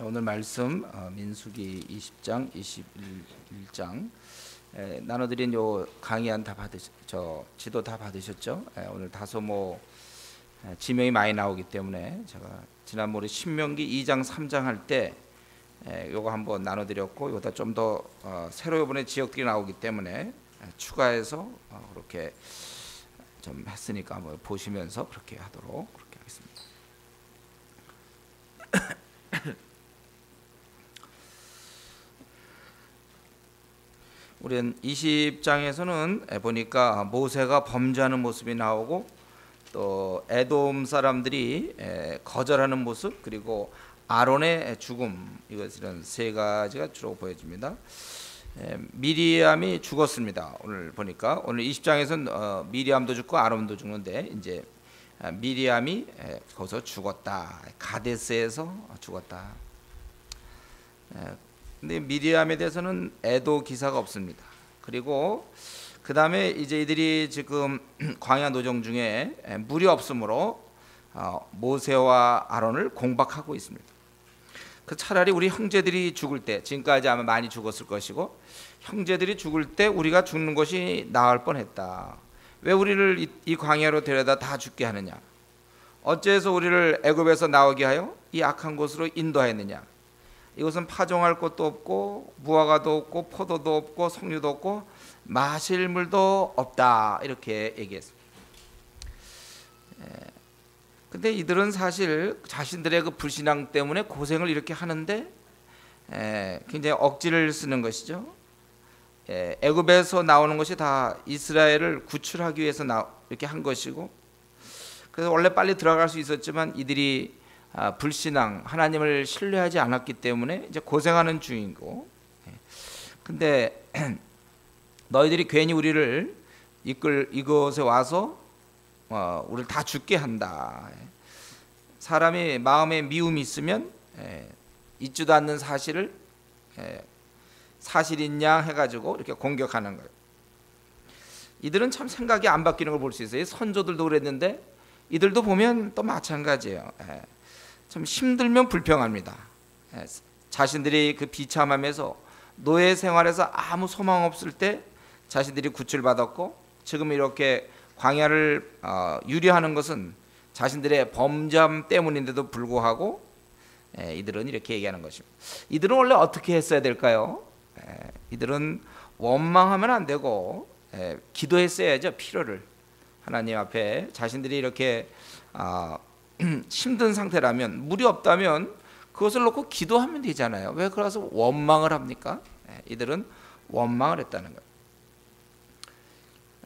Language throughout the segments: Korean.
오늘 말씀 민수기 20장, 21장 나눠드린 요 강의안 다 지도 다 받으셨죠? 오늘 다소 지명이 많이 나오기 때문에 제가 지난번에 신명기 2장, 3장 할 때 요거 한번 나눠드렸고, 요다 좀 더 새로 이번에 지역들이 나오기 때문에 추가해서 그렇게 좀 했으니까 한번 보시면서 그렇게 하도록 그렇게 하겠습니다. 우리는 20장에서는 보니까 모세가 범죄하는 모습이 나오고, 또 에돔 사람들이 거절하는 모습, 그리고 아론의 죽음, 이것은 세 가지가 주로 보여집니다. 미리암이 죽었습니다. 오늘 보니까 오늘 20장에서는 미리암도 죽고 아론도 죽는데, 이제 미리암이 거기서 죽었다, 가데스에서 죽었다. 근데 미리암에 대해서는 애도 기사가 없습니다. 그리고 그 다음에 이제 이들이 지금 광야 노정 중에 물이 없으므로 모세와 아론을 공박하고 있습니다. 그 차라리 우리 형제들이 죽을 때, 지금까지 아마 많이 죽었을 것이고, 형제들이 죽을 때 우리가 죽는 것이 나을 뻔했다. 왜 우리를 이 광야로 데려다 다 죽게 하느냐? 어째서 우리를 애굽에서 나오게 하여 이 악한 곳으로 인도하였느냐? 이것은 파종할 곳도 없고 무화과도 없고 포도도 없고 석류도 없고 마실 물도 없다, 이렇게 얘기했습니다. 근데 이들은 사실 자신들의 그 불신앙 때문에 고생을 이렇게 하는데 굉장히 억지를 쓰는 것이죠. 애굽에서 나오는 것이 다 이스라엘을 구출하기 위해서 이렇게 한 것이고, 그래서 원래 빨리 들어갈 수 있었지만 이들이 불신앙, 하나님을 신뢰하지 않았기 때문에 이제 고생하는 중이고, 근데 너희들이 괜히 우리를 이곳에 와서 우리를 다 죽게 한다. 사람이 마음에 미움이 있으면 있지도 않는 사실을 사실이냐 해가지고 이렇게 공격하는 거예요. 이들은 참 생각이 안 바뀌는 걸 볼 수 있어요. 선조들도 그랬는데 이들도 보면 또 마찬가지예요. 좀 힘들면 불평합니다. 자신들이 그 비참함에서 노예 생활에서 아무 소망 없을 때 자신들이 구출받았고, 지금 이렇게 광야를 유리하는 것은 자신들의 범죄함 때문인데도 불구하고 이들은 이렇게 얘기하는 것입니다. 이들은 원래 어떻게 했어야 될까요? 이들은 원망하면 안 되고 기도했어야죠. 필요를 하나님 앞에, 자신들이 이렇게 힘든 상태라면, 물이 없다면 그것을 놓고 기도하면 되잖아요. 왜 그래서 원망을 합니까? 이들은 원망을 했다는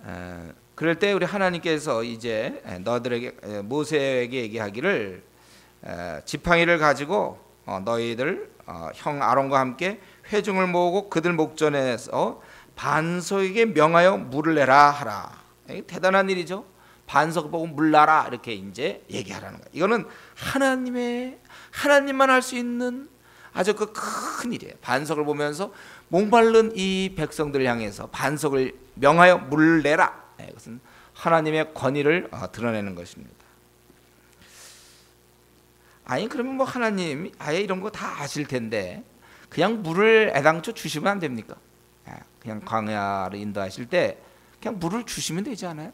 거예요. 그럴 때 우리 하나님께서 이제 너희들에게, 모세에게 얘기하기를, 지팡이를 가지고 너희들 형 아론과 함께 회중을 모으고 그들 목전에서 반석에게 명하여 물을 내라 하라. 대단한 일이죠. 반석을 보고 물 나라, 이렇게 이제 얘기하라는 거예요. 이거는 하나님만 할 수 있는 아주 그 큰 일이에요. 반석을 보면서 목마른 이 백성들을 향해서 반석을 명하여 물 내라. 이것은 하나님의 권위를 드러내는 것입니다. 아니, 그러면 하나님 아예 이런 거 다 아실 텐데 그냥 물을 애당초 주시면 안 됩니까? 그냥 광야를 인도하실 때 그냥 물을 주시면 되지 않아요?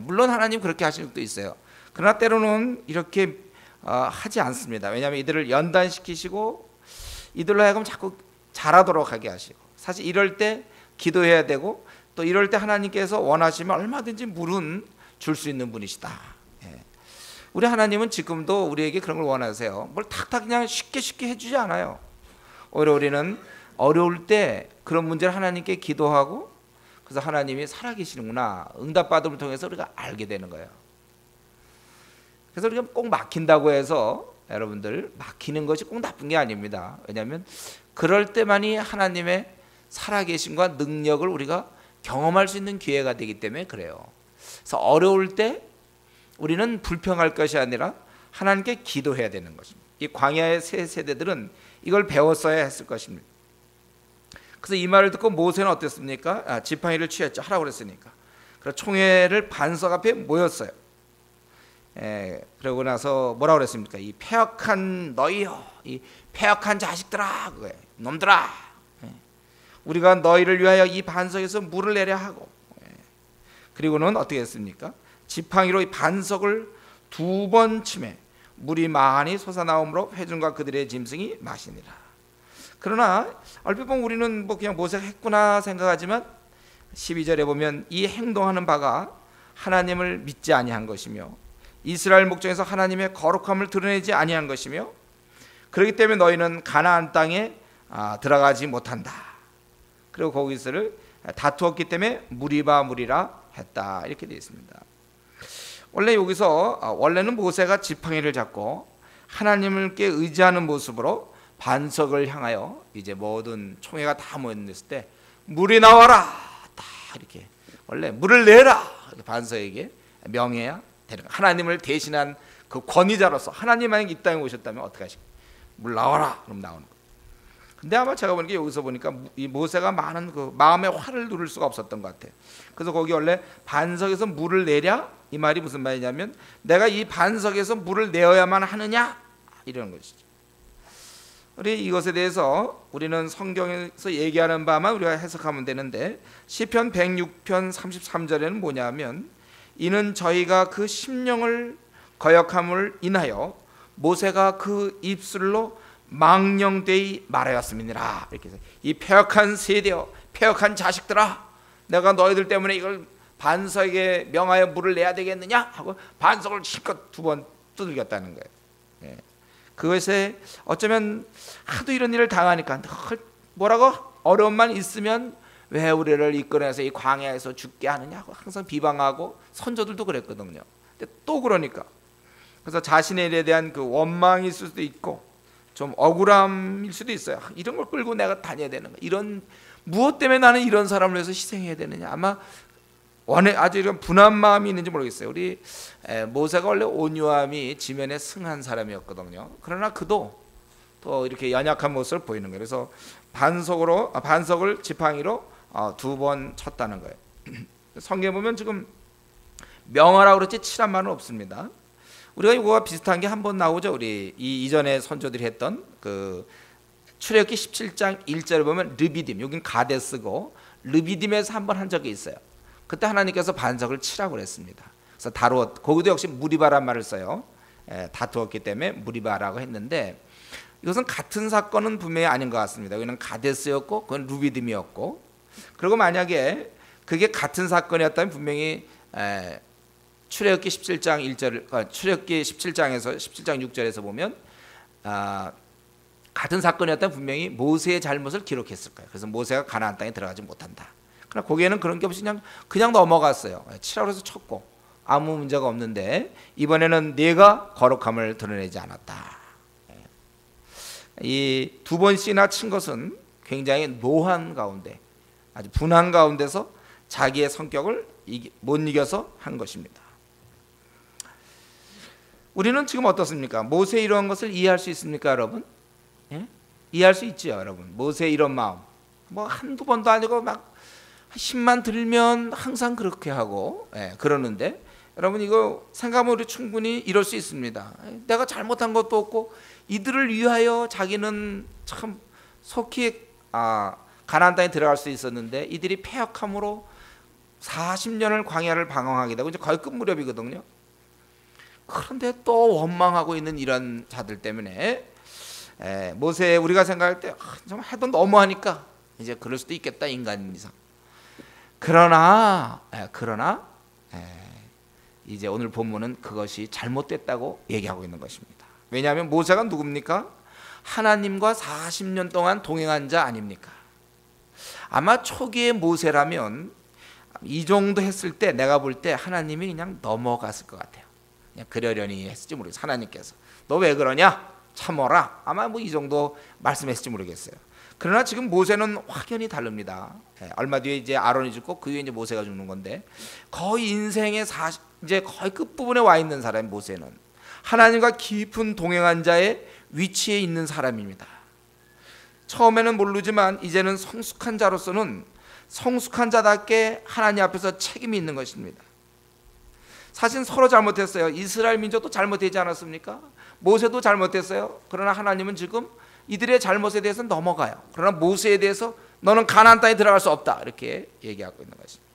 물론 하나님 그렇게 하실 수도 있어요. 그러나 때로는 이렇게 하지 않습니다. 왜냐하면 이들을 연단시키시고 이들로 하여금 자꾸 잘하도록 하게 하시고, 사실 이럴 때 기도해야 되고, 또 이럴 때 하나님께서 원하시면 얼마든지 물은 줄 수 있는 분이시다. 우리 하나님은 지금도 우리에게 그런 걸 원하세요. 뭘 탁탁 그냥 쉽게 해주지 않아요. 오히려 우리는 어려울 때 그런 문제를 하나님께 기도하고, 그래서 하나님이 살아계시는구나, 응답받음을 통해서 우리가 알게 되는 거예요. 그래서 우리가 꼭 막힌다고 해서, 여러분들, 막히는 것이 꼭 나쁜 게 아닙니다. 왜냐하면 그럴 때만이 하나님의 살아계심과 능력을 우리가 경험할 수 있는 기회가 되기 때문에 그래요. 그래서 어려울 때 우리는 불평할 것이 아니라 하나님께 기도해야 되는 것입니다. 이 광야의 새 세대들은 이걸 배웠어야 했을 것입니다. 그래서 이 말을 듣고 모세는 어땠습니까? 지팡이를 취했죠. 하라고 그랬으니까. 그래서 총회를 반석 앞에 모였어요. 그러고 나서 뭐라 그랬습니까? 이 패역한 너희여, 이 패역한 자식들아, 그거예요. 놈들아, 우리가 너희를 위하여 이 반석에서 물을 내려 하고, 그리고는 어떻게 했습니까? 지팡이로 이 반석을 2번 치매 물이 많이 솟아나오므로 회중과 그들의 짐승이 마시니라. 그러나 얼핏 보면 우리는 뭐 그냥 모세가 했구나 생각하지만 12절에 보면 이 행동하는 바가 하나님을 믿지 아니한 것이며 이스라엘 목전에서 하나님의 거룩함을 드러내지 아니한 것이며 그렇기 때문에 너희는 가나안 땅에 들어가지 못한다. 그리고 거기서를 다투었기 때문에 무리라 했다. 이렇게 되어 있습니다. 원래 여기서 원래는 모세가 지팡이를 잡고 하나님께 의지하는 모습으로 반석을 향하여 이제 모든 총회가 다 모였을 때 물이 나와라, 다 이렇게 원래 물을 내라 반석에게 명해야 되는 거예요. 하나님을 대신한 그 권위자로서 하나님 만약 이 땅에 오셨다면 어떻게 하실까요? 물 나와라, 그럼 나오는 거예요. 근데 아마 제가 보니까 여기서 보니까 이 모세가 많은 그 마음의 화를 누를 수가 없었던 것 같아요. 그래서 거기 원래 반석에서 물을 내랴, 이 말이 무슨 말이냐면 내가 이 반석에서 물을 내어야만 하느냐, 이런 것이죠. 우리 이것에 대해서 우리는 성경에서 얘기하는 바만 우리가 해석하면 되는데 시편 106편 33절에는 뭐냐면 이는 저희가 그 심령을 거역함을 인하여 모세가 그 입술로 망령되이 말하였음이니라. 이렇게 해서 이 패역한 세대여, 패역한 자식들아, 내가 너희들 때문에 이걸 반석에 명하여 물을 내야 되겠느냐 하고 반석을 실컷 2번 두들겼다는 거예요. 그것에 어쩌면 하도 이런 일을 당하니까 뭐라고 어려움만 있으면 왜 우리를 이끌어내서 이 광야에서 죽게 하느냐고 항상 비방하고 선조들도 그랬거든요. 근데 또 그러니까 그래서 자신에 대한 그 원망일 수도 있고 좀 억울함일 수도 있어요. 이런 걸 끌고 내가 다녀야 되는 거, 이런 무엇 때문에 나는 이런 사람을 위해서 희생해야 되느냐, 아마 아주 이런 분한 마음이 있는지 모르겠어요. 우리 모세가 원래 온유함이 지면에 승한 사람이었거든요. 그러나 그도 또 이렇게 연약한 모습을 보이는 거예요. 그래서 반석을 지팡이로 2번 쳤다는 거예요. 성경에 보면 지금 명하라고 그랬지 치란 말은 없습니다. 우리가 이거와 비슷한 게 한 번 나오죠. 우리 이전에 선조들이 했던 그 출애굽기 17장 1절에 보면 르비딤, 여긴 가데스고 르비딤에서 한 번 한 적이 있어요. 그때 하나님께서 반석을 치라고 그랬습니다. 그래서 거기도 역시 무리바란 말을 써요. 다투었기 때문에 무리바라고 했는데 이것은 같은 사건은 분명히 아닌 것 같습니다. 여기는 가데스였고 그건 루비딤이었고, 그리고 만약에 그게 같은 사건이었다면 분명히 출애굽기 17장 1절, 출애굽기 17장에서 17장 6절에서 보면 같은 사건이었다면 분명히 모세의 잘못을 기록했을 거예요. 그래서 모세가 가나안 땅에 들어가지 못한다. 그러나 거기에는 그런 게 없이 그냥 넘어갔어요. 치라고 해서 쳤고 아무 문제가 없는데 이번에는 내가 거룩함을 드러내지 않았다. 이 2번씩이나 친 것은 굉장히 노한 가운데, 아주 분한 가운데서 자기의 성격을 못 이겨서 한 것입니다. 우리는 지금 어떻습니까? 모세 이런 것을 이해할 수 있습니까, 여러분? 이해할 수 있죠, 여러분. 모세 이런 마음, 뭐 한두 번도 아니고 막 10만 들면 항상 그렇게 하고 그러는데, 여러분 이거 생각하면 우리 충분히 이럴 수 있습니다. 내가 잘못한 것도 없고 이들을 위하여 자기는 참 속히 가나안 땅에 들어갈 수 있었는데 이들이 패역함으로 40년을 광야를 방황하게 되고 이제 거의 끝 무렵이거든요. 그런데 또 원망하고 있는 이런 자들 때문에 모세 우리가 생각할 때 좀 해도 너무하니까 이제 그럴 수도 있겠다, 인간인 이상. 그러나 이제 오늘 본문은 그것이 잘못됐다고 얘기하고 있는 것입니다. 왜냐하면 모세가 누굽니까? 하나님과 40년 동안 동행한 자 아닙니까? 아마 초기의 모세라면 이 정도 했을 때 내가 볼 때 하나님이 그냥 넘어갔을 것 같아요. 그냥 그러려니 했을지 모르겠어요. 하나님께서 너 왜 그러냐? 참어라. 아마 뭐 이 정도 말씀했을지 모르겠어요. 그러나 지금 모세는 확연히 다릅니다. 얼마 뒤에 이제 아론이 죽고 그 뒤에 이제 모세가 죽는 건데 거의 인생의 이제 거의 끝부분에 와 있는 사람이 모세는 하나님과 깊은 동행한 자의 위치에 있는 사람입니다. 처음에는 모르지만 이제는 성숙한 자로서는 성숙한 자답게 하나님 앞에서 책임이 있는 것입니다. 사실 서로 잘못했어요. 이스라엘 민족도 잘못되지 않았습니까? 모세도 잘못했어요. 그러나 하나님은 지금 이들의 잘못에 대해서 넘어가요. 그러나 모세에 대해서 너는 가나안 땅에 들어갈 수 없다 이렇게 얘기하고 있는 것입니다.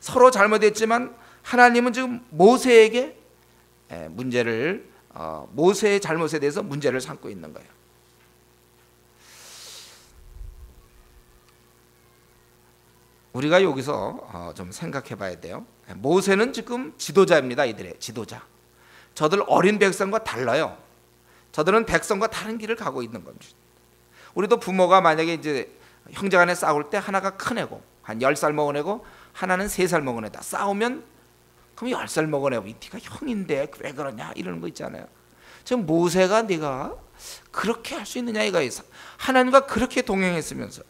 서로 잘못했지만 하나님은 지금 모세에게 문제를 모세의 잘못에 대해서 문제를 삼고 있는 거예요. 우리가 여기서 좀 생각해 봐야 돼요. 모세는 지금 지도자입니다. 이들의 지도자. 저들 어린 백성과 달라요. 저들은 백성과 다른 길을 가고 있는 겁니다. 우리도 부모가 만약에 이제 형제간에 싸울 때 하나가 큰 애고 한 10살 먹은 애고 하나는 3살 먹은 애다. 싸우면 그럼 10살 먹은 애고 네가 형인데 왜 그러냐 이러는 거 있잖아요. 지금 모세가 네가 그렇게 할 수 있느냐 이거예요. 하나님과 그렇게 동행했으면서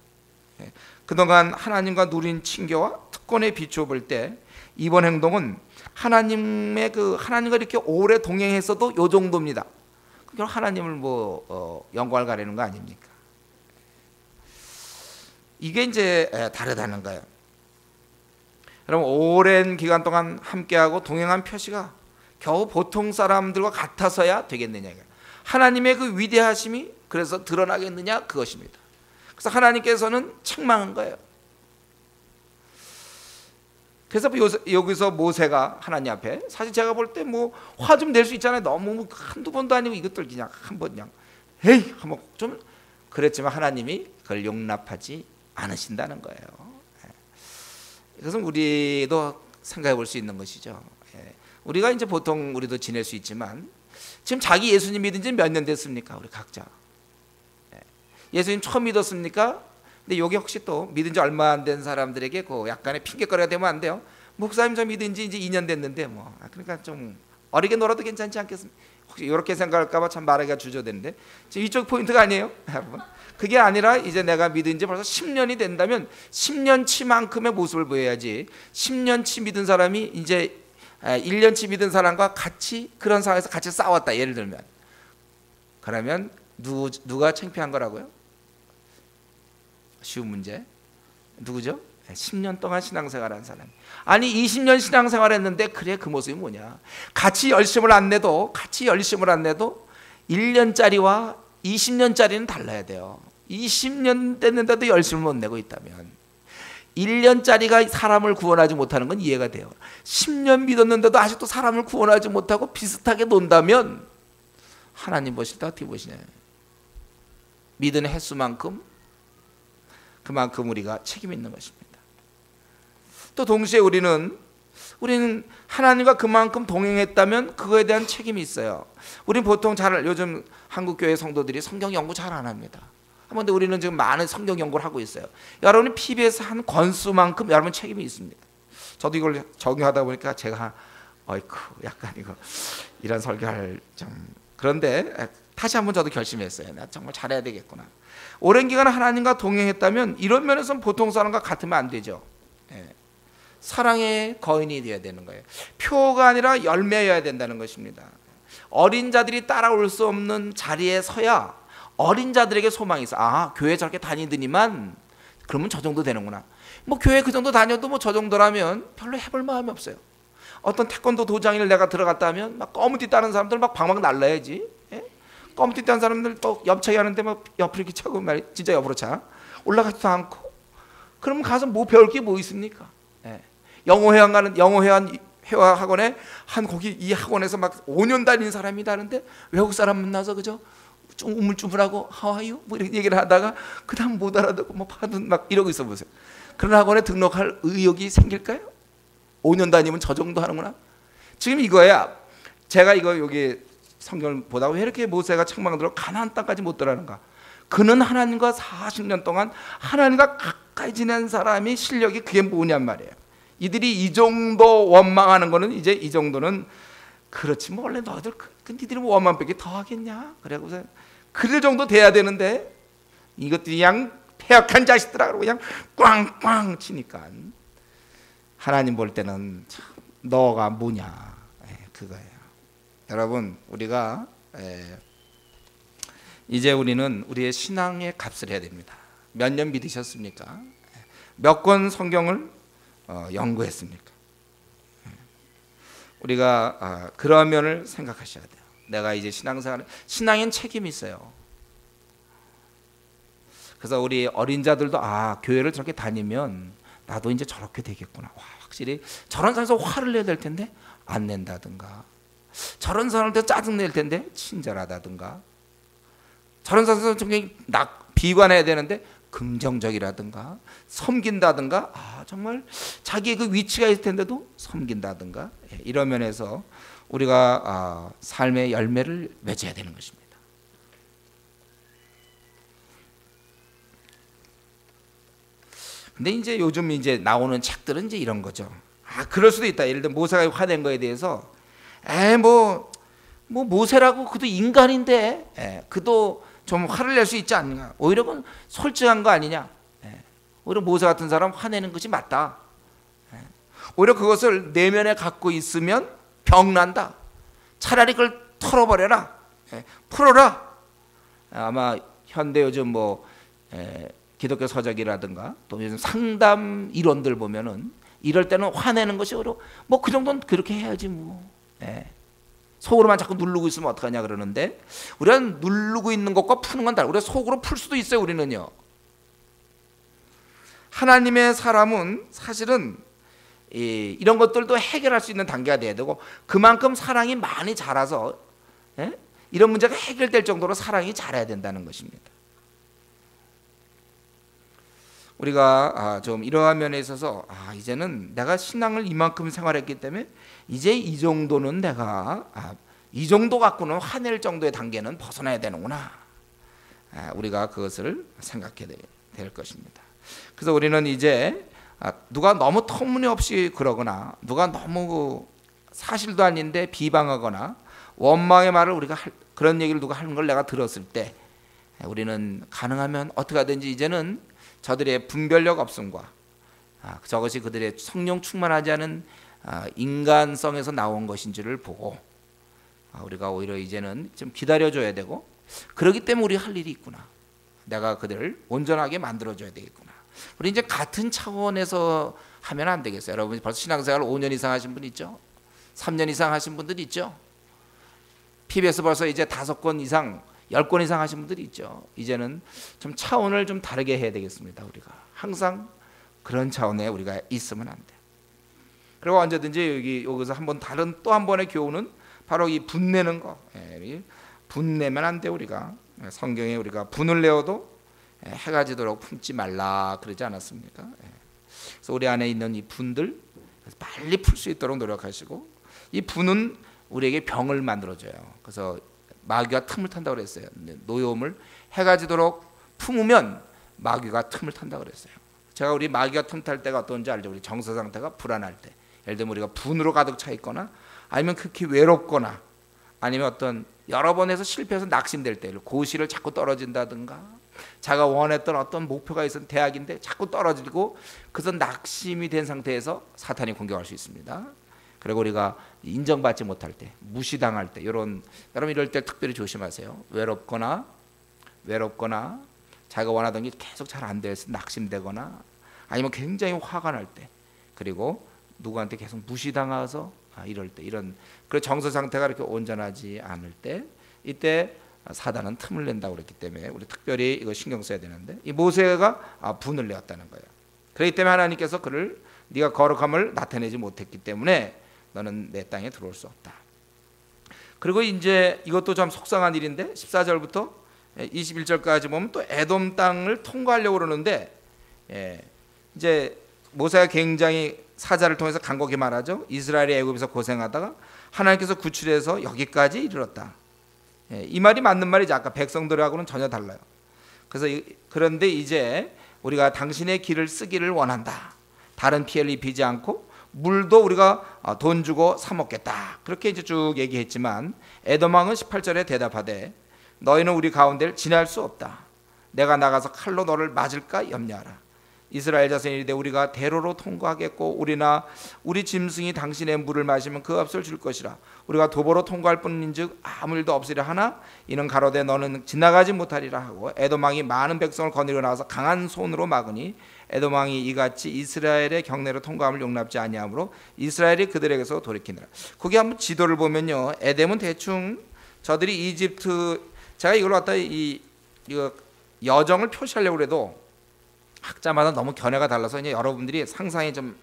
그동안 하나님과 누린 친교와 특권에 비추어 볼 때 이번 행동은 하나님의 하나님과 이렇게 오래 동행했어도 요 정도입니다. 그럼 하나님을 영광을 가리는 거 아닙니까? 이게 이제 다르다는 거예요. 여러분 오랜 기간 동안 함께하고 동행한 표시가 겨우 보통 사람들과 같아서야 되겠느냐. 하나님의 그 위대하심이 그래서 드러나겠느냐 그것입니다. 그래서 하나님께서는 책망한 거예요. 그래서 여기서 모세가 하나님 앞에 사실 제가 볼 때 화 좀 낼 수 있잖아요. 너무 한두 번도 아니고 이것들 그냥 한 번 그냥 에이 한번 좀 그랬지만 하나님이 그걸 용납하지 않으신다는 거예요. 이것은 우리도 생각해 볼 수 있는 것이죠. 우리가 이제 보통 우리도 지낼 수 있지만 지금 자기 예수님 믿은 지 몇 년 됐습니까? 우리 각자 예수님 처음 믿었습니까? 근데 여기 혹시 또 믿은 지 얼마 안 된 사람들에게 약간의 핑계거리가 되면 안 돼요. 목사님 저 믿은 지 이제 2년 됐는데 그러니까 좀 어리게 놀아도 괜찮지 않겠습니까? 혹시 이렇게 생각할까 봐 참 말하기가 주저되는데 지금 이쪽 포인트가 아니에요. 여러분 그게 아니라 이제 내가 믿은 지 벌써 10년이 된다면 10년치만큼의 모습을 보여야지 10년치 믿은 사람이 이제 1년치 믿은 사람과 같이 그런 상황에서 같이 싸웠다 예를 들면 그러면 누가 창피한 거라고요? 쉬운 문제 누구죠? 10년 동안 신앙생활한 사람. 아니 20년 신앙생활 했는데 그래 그 모습이 뭐냐. 같이 열심을 안 내도 1년짜리와 20년짜리는 달라야 돼요. 20년 됐는데도 열심을 못 내고 있다면 1년짜리가 사람을 구원하지 못하는 건 이해가 돼요. 10년 믿었는데도 아직도 사람을 구원하지 못하고 비슷하게 논다면 하나님 보실 때 어떻게 보시냐요. 믿은 횟수만큼 그만큼 우리가 책임 있는 것입니다. 또 동시에 우리는 하나님과 그만큼 동행했다면 그거에 대한 책임이 있어요. 우리는 보통 요즘 한국교회 성도들이 성경 연구 잘 안 합니다. 그런데 우리는 지금 많은 성경 연구를 하고 있어요. 여러분이 PBS 한 건수만큼 여러분 책임이 있습니다. 저도 이걸 적용하다 보니까 제가 약간 이런 설교할 좀 그런데 다시 한번 저도 결심했어요. 나 정말 잘해야 되겠구나. 오랜 기간 하나님과 동행했다면 이런 면에서는 보통 사람과 같으면 안 되죠. 사랑의 거인이 되어야 되는 거예요. 표가 아니라 열매여야 된다는 것입니다. 어린 자들이 따라올 수 없는 자리에 서야 어린 자들에게 소망이 있어. 교회 저렇게 다니더니만 그러면 저 정도 되는구나. 교회 그 정도 다녀도 저 정도라면 별로 해볼 마음이 없어요. 어떤 태권도 도장을 내가 들어갔다 하면 막 검은띠 따는 사람들 막 방방 날라야지. 검은띠 따는 사람들 또 옆차기 하는데 옆으로 이렇게 차고 진짜 옆으로 차 올라가지도 않고 그러면 가서 배울 게 뭐 있습니까? 영어 회화 학원에 거기 이 학원에서 막 5년 다닌 사람이 다른데 외국 사람 만나서 그죠? 좀 우물쭈물하고 How are you? 이렇게 얘기를 하다가 그다음 못 알아듣고 파든 막 이러고 있어 보세요. 그런 학원에 등록할 의욕이 생길까요? 5년 다니면 저 정도 하는구나. 지금 이거야. 제가 여기 성경을 보다가 왜 이렇게 모세가 책망들어 가나안 땅까지 못 들어가는가? 그는 하나님과 40년 동안 하나님과 가까이 지낸 사람이 실력이 그게 뭐냔 말이에요. 이들이 이 정도 원망하는 거는 이제 이 정도는 그렇지 원래 너희들 니들이 원망밖에 더 하겠냐? 그래서 그럴 정도 돼야 되는데 이것들이 그냥 폐역한 자식들아 그러고 그냥 꽝꽝 치니까 하나님 볼 때는 참 너가 뭐냐 그거예요. 여러분 우리가 이제 우리는 우리의 신앙의 값을 해야 됩니다. 몇 년 믿으셨습니까? 몇 권 성경을 연구했습니까? 우리가 그런 면을 생각하셔야 돼요. 내가 이제 신앙엔 책임이 있어요. 그래서 우리 어린 자들도 교회를 저렇게 다니면 나도 이제 저렇게 되겠구나. 확실히 저런 사람에서 화를 내야 될 텐데 안 낸다든가, 저런 사람한테 짜증 낼 텐데 친절하다든가, 저런 사람에서 굉장히 비관해야 되는데 긍정적이라든가, 섬긴다든가, 정말 자기의 그 위치가 있을 텐데도 섬긴다든가, 이런 면에서 우리가 삶의 열매를 맺어야 되는 것입니다. 근데 이제 요즘 이제 나오는 책들은 이제 이런 거죠. 그럴 수도 있다. 예를 들어 모세가 화낸 거에 대해서 뭐 모세라고 그도 인간인데 그도 좀 화를 낼 수 있지 않느냐. 오히려 그건 솔직한 거 아니냐. 오히려 모세 같은 사람 화내는 것이 맞다. 오히려 그것을 내면에 갖고 있으면 병난다. 차라리 그걸 털어버려라. 풀어라. 아마 현대 요즘 기독교 서적이라든가 또 요즘 상담 이론들 보면은 이럴 때는 화내는 것이 오히려 그 정도는 그렇게 해야지 속으로만 자꾸 누르고 있으면 어떡하냐 그러는데, 우리가 누르고 있는 것과 푸는 건 다르고, 우리가 속으로 풀 수도 있어요. 우리는요. 하나님의 사람은 사실은 이런 것들도 해결할 수 있는 단계가 돼야 되고, 그만큼 사랑이 많이 자라서 이런 문제가 해결될 정도로 사랑이 자라야 된다는 것입니다. 우리가 좀 이러한 면에 있어서 이제는 내가 신앙을 이만큼 생활했기 때문에 이제 이 정도는 내가 이 정도 갖고는 화낼 정도의 단계는 벗어나야 되는구나. 우리가 그것을 생각해야 될 것입니다. 그래서 우리는 이제 누가 너무 터무니없이 그러거나, 누가 너무 사실도 아닌데 비방하거나 원망의 말을 우리가 그런 얘기를 누가 하는 걸 내가 들었을 때, 우리는 가능하면 어떻게 하든지 이제는 저들의 분별력 없음과 저것이 그들의 성령 충만하지 않은 인간성에서 나온 것인지를 보고 우리가 오히려 이제는 좀 기다려줘야 되고, 그러기 때문에 우리 할 일이 있구나. 내가 그들을 온전하게 만들어줘야 되겠구나. 우리 이제 같은 차원에서 하면 안 되겠어요. 여러분 벌써 신앙생활 5년 이상 하신 분 있죠? 3년 이상 하신 분들 있죠? PBS 벌써 이제 5권 이상 10권 이상 하신 분들이 있죠. 이제는 좀 차원을 좀 다르게 해야 되겠습니다. 우리가 항상 그런 차원에 우리가 있으면 안 돼. 그리고 언제든지 여기서 또 한 번의 교훈은 바로 이 분내는 거. 분내면 안 돼. 우리가 성경에 우리가 분을 내어도 해가 지도록 품지 말라 그러지 않았습니까? 그래서 우리 안에 있는 이 분들 빨리 풀 수 있도록 노력하시고, 이 분은 우리에게 병을 만들어줘요. 그래서 마귀가 틈을 탄다고 그랬어요. 노여움을 해가 지도록 품으면 마귀가 틈을 탄다고 그랬어요. 제가 우리 마귀가 틈 탈 때가 어떤지 알죠? 우리 정서 상태가 불안할 때, 예를 들면 우리가 분으로 가득 차 있거나, 아니면 극히 외롭거나, 아니면 어떤 여러 번 해서 실패해서 낙심될 때, 고시를 자꾸 떨어진다든가, 자가 원했던 어떤 목표가 있었던 대학인데 자꾸 떨어지고, 그래서 낙심이 된 상태에서 사탄이 공격할 수 있습니다. 그리고 우리가 인정받지 못할 때, 무시당할 때, 여러분 이럴 때 특별히 조심하세요. 외롭거나 자기가 원하던 게 계속 잘 안 돼서 낙심되거나, 아니면 굉장히 화가 날 때, 그리고 누구한테 계속 무시당해서 이럴 때, 이런 그 정서 상태가 이렇게 온전하지 않을 때, 이때 사단은 틈을 낸다고 그랬기 때문에 우리 특별히 이거 신경 써야 되는데, 이 모세가 분을 내었다는 거예요. 그렇기 때문에 하나님께서 그를 네가 거룩함을 나타내지 못했기 때문에 너는 내 땅에 들어올 수 없다. 그리고 이제 이것도 좀 속상한 일인데 14절부터 21절까지 보면 또 에돔 땅을 통과하려고 그러는데, 이제 모세가 굉장히 사자를 통해서 간곡히 말하죠. 이스라엘이 애굽에서 고생하다가 하나님께서 구출해서 여기까지 이르렀다. 이 말이 맞는 말이죠. 아까 백성들하고는 전혀 달라요. 그래서 그런데 이제 우리가 당신의 길을 쓰기를 원한다. 다른 피해를 입히지 않고 물도 우리가 돈 주고 사 먹겠다. 그렇게 이제 쭉 얘기했지만, 에돔 왕은 18절에 대답하되 너희는 우리 가운데를 지날 수 없다. 내가 나가서 칼로 너를 맞을까 염려하라. 이스라엘 자손이 이르되 우리가 대로로 통과하겠고 우리나 우리 짐승이 당신의 물을 마시면 그 값을 줄 것이라. 우리가 도보로 통과할 뿐인즉 아무 일도 없으리라 하나 이는 가로되 너는 지나가지 못하리라 하고 에돔 왕이 많은 백성을 거느리고 나와서 강한 손으로 막으니 에돔 왕이 이같이 이스라엘의 경내로 통과함을 용납지 아니하므로 이스라엘이 그들에게서 돌이키니라. 거기 한번 지도를 보면요, 에돔은 대충 저들이 이집트, 제가 이걸 갖다 이거 여정을 표시하려고 해도 학자마다 너무 견해가 달라서 이제 여러분들이 상상이 좀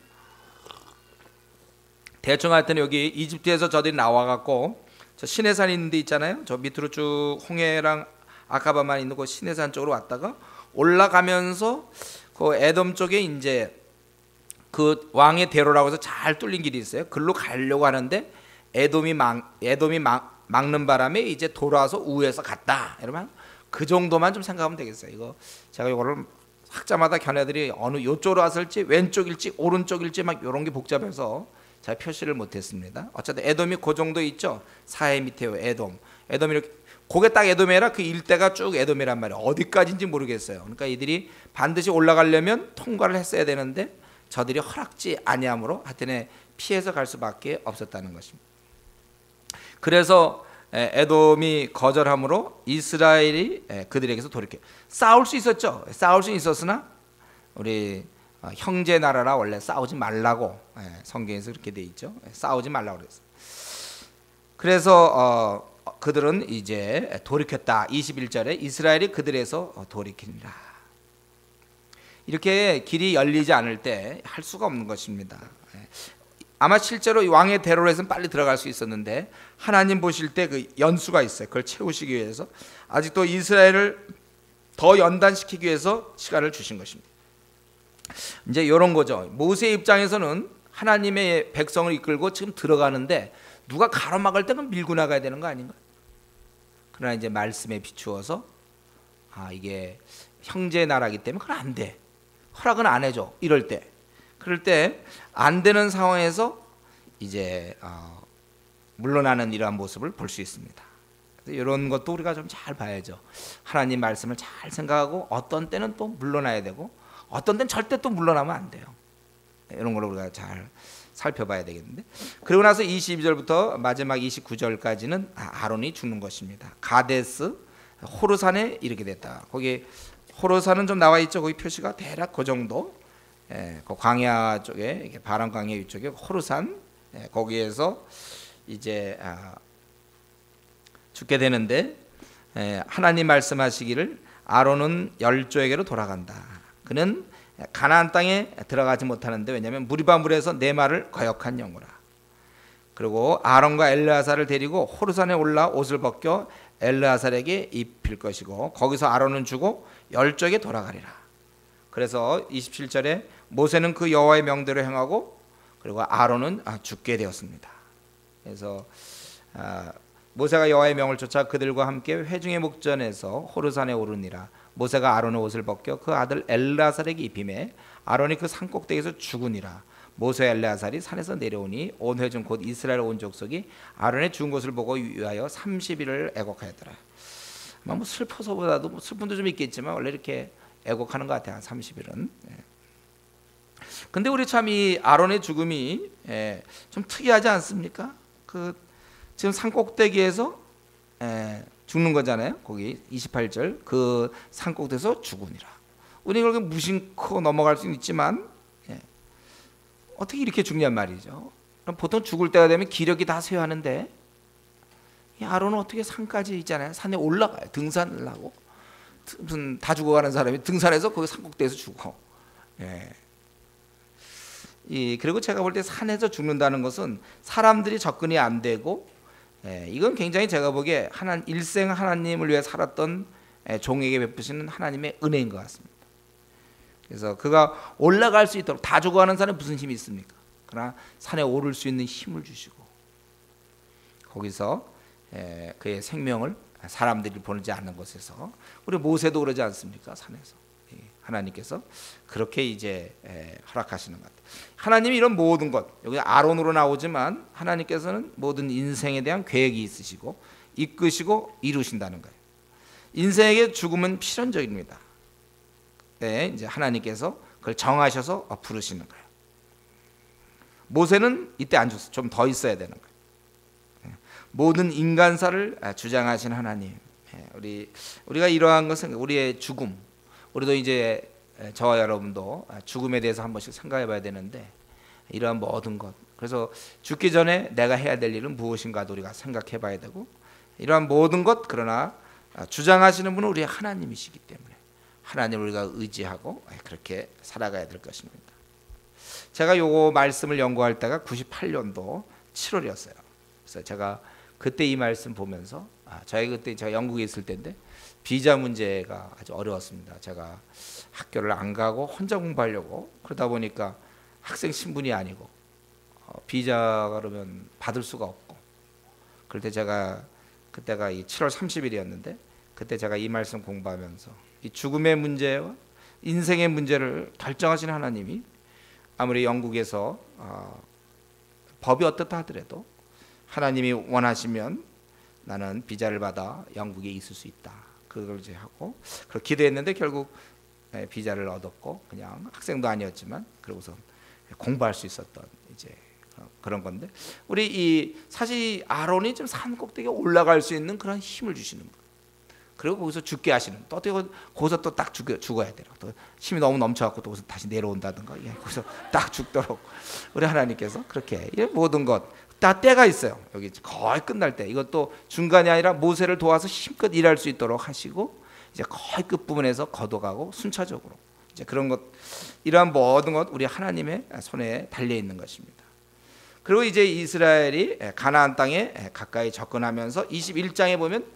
대충 할 때는 여기 이집트에서 저들이 나와갖고 저 시내산 있는 데 있잖아요. 저 밑으로 쭉 홍해랑 아카바만 있는 그 시내산 쪽으로 왔다가 올라가면서 그 에돔 쪽에 이제 그 왕의 대로라고 해서 잘 뚫린 길이 있어요. 글로 가려고 하는데 에돔이 막는 바람에 이제 돌아서 우에서 갔다. 여러분 그 정도만 좀 생각하면 되겠어요. 이거 제가 이거를 학자마다 견해들이 어느 요쪽으로 왔을지 왼쪽일지 오른쪽일지 막 이런 게 복잡해서 제가 표시를 못했습니다. 어쨌든 에돔이 그 정도 있죠. 사해 밑에요. 에돔이 이렇게 그게 딱 에돔이라 그 일대가 쭉 에돔이란 말이에요. 어디까지인지 모르겠어요. 그러니까 이들이 반드시 올라가려면 통과를 했어야 되는데 저들이 허락지 아니함으로 하여튼에 피해서 갈 수밖에 없었다는 것입니다. 그래서 에돔이 거절함으로 이스라엘이 그들에게서 돌이켜 싸울 수 있었죠. 싸울 수 있었으나 우리 형제 나라라 원래 싸우지 말라고 성경에서 그렇게 돼 있죠. 싸우지 말라고 그랬어요. 그래서 그들은 이제 돌이켰다. 21절에 이스라엘이 그들에서 돌이키니라. 이렇게 길이 열리지 않을 때 할 수가 없는 것입니다. 아마 실제로 왕의 대로로 해서는 빨리 들어갈 수 있었는데 하나님 보실 때 그 연수가 있어요. 그걸 채우시기 위해서 아직도 이스라엘을 더 연단시키기 위해서 시간을 주신 것입니다. 이제 이런 거죠. 모세 입장에서는 하나님의 백성을 이끌고 지금 들어가는데 누가 가로막을 때는 밀고 나가야 되는 거 아닌가? 그러나 이제 말씀에 비추어서 이게 형제 나라기 때문에 그건 안 돼. 허락은 안 해줘. 이럴 때. 그럴 때 안 되는 상황에서 이제 물러나는 이러한 모습을 볼 수 있습니다. 이런 것도 우리가 좀 잘 봐야죠. 하나님 말씀을 잘 생각하고 어떤 때는 또 물러나야 되고 어떤 때는 절대 또 물러나면 안 돼요. 이런 걸 우리가 잘 살펴봐야 되겠는데 그리고 나서 22절부터 마지막 29절까지는 아론이 죽는 것입니다. 가데스 호르산에 이르게 됐다. 거기 호르산은 좀 나와 있죠. 거기 표시가 대략 그 정도. 그 광야 쪽에 바람 광야 위쪽에 호르산 거기에서 이제 죽게 되는데 하나님 말씀하시기를 아론은 열조에게로 돌아간다. 그는 가나안 땅에 들어가지 못하는데 왜냐하면 무리바물에서 내 말을 거역한 영우라. 그리고 아론과 엘르아사를 데리고 호르산에 올라 옷을 벗겨 엘르아살에게 입힐 것이고 거기서 아론은 죽고 열조에게 돌아가리라. 그래서 27절에 모세는 그 여호와의 명대로 행하고 그리고 아론은 죽게 되었습니다. 그래서 모세가 여호와의 명을 쫓아 그들과 함께 회중의 목전에서 호르산에 오르니라. 모세가 아론의 옷을 벗겨 그 아들 엘르아살에게 입히매 아론이 그 산 꼭대기에서 죽으니라. 모세 엘르아살이 산에서 내려오니 온 회중 곧 이스라엘 온 족속이 아론의 죽은 것을 보고 위하여 30일을 애곡하였더라. 뭐 슬퍼서보다도 뭐 슬픔도 좀 있겠지만 원래 이렇게 애곡하는 것 같아요. 30일은. 근데 우리 참 이 아론의 죽음이 좀 특이하지 않습니까? 그 지금 산 꼭대기에서 죽는 거잖아요. 거기 28절 그 산 꼭대기에서 죽으니라. 우리 그렇게 무심코 넘어갈 수는 있지만 어떻게 이렇게 죽냔 말이죠. 보통 죽을 때가 되면 기력이 다 쇠하는데 이 아론은 어떻게 산까지 있잖아요. 산에 올라가요. 등산을 하고 무슨 다 죽어가는 사람이 등산해서 거기 산 꼭대기에서 죽어. 그리고 제가 볼 때 산에서 죽는다는 것은 사람들이 접근이 안 되고 이건 굉장히 제가 보기에 일생 하나님을 위해 살았던 종에게 베푸시는 하나님의 은혜인 것 같습니다. 그래서 그가 올라갈 수 있도록 다 죽어가는 산에 무슨 힘이 있습니까? 그러나 산에 오를 수 있는 힘을 주시고 거기서 그의 생명을 사람들이 보내지 않는 곳에서 우리 모세도 그러지 않습니까? 산에서 하나님께서 그렇게 이제 허락하시는 것 같아요. 하나님이 이런 모든 것 여기 아론으로 나오지만 하나님께서는 모든 인생에 대한 계획이 있으시고 이끄시고 이루신다는 거예요. 인생에게 죽음은 필연적입니다. 이제 하나님께서 그걸 정하셔서 부르시는 거예요. 모세는 이때 안 줬어. 좀 더 있어야 되는 거예요. 모든 인간사를 주장하신 하나님. 우리가 이러한 것은 우리의 죽음. 우리도 이제 저와 여러분도 죽음에 대해서 한 번씩 생각해 봐야 되는데, 이러한 모든 것, 그래서 죽기 전에 내가 해야 될 일은 무엇인가도 우리가 생각해 봐야 되고, 이러한 모든 것, 그러나 주장하시는 분은 우리 하나님이시기 때문에 하나님을 우리가 의지하고 그렇게 살아가야 될 것입니다. 제가 요거 말씀을 연구할 때가 98년도 7월이었어요. 그래서 제가 그때 이 말씀 보면서 그때 제가 영국에 있을 때인데 비자 문제가 아주 어려웠습니다. 제가 학교를 안 가고 혼자 공부하려고 그러다 보니까 학생 신분이 아니고 비자가 그러면 받을 수가 없고, 그럴 때 그때가 이 7월 30일이었는데 그때 제가 이 말씀 공부하면서 이 죽음의 문제와 인생의 문제를 결정하시는 하나님이 아무리 영국에서 법이 어떻다 하더라도 하나님이 원하시면 나는 비자를 받아 영국에 있을 수 있다. 그걸 이제 하고 그렇게 기도했는데 결국 비자를 얻었고, 그냥 학생도 아니었지만 그러고서 공부할 수 있었던 이제 그런 건데, 우리 사실 아론이 좀 산 꼭대기에 올라갈 수 있는 그런 힘을 주시는 분. 그리고 거기서 죽게 하시는, 또 거기서 또 딱 죽어야 돼요. 또 힘이 너무 넘쳐갖고 또 거기서 다시 내려온다든가, 거기서 딱 죽도록 우리 하나님께서 그렇게 모든 것 다 때가 있어요. 여기 거의 끝날 때 이것도 중간이 아니라 모세를 도와서 힘껏 일할 수 있도록 하시고, 이제 거의 끝 부분에서 걷어가고 순차적으로 이제 그런 것, 이러한 모든 것 우리 하나님의 손에 달려 있는 것입니다. 그리고 이제 이스라엘이 가나안 땅에 가까이 접근하면서 21장에 보면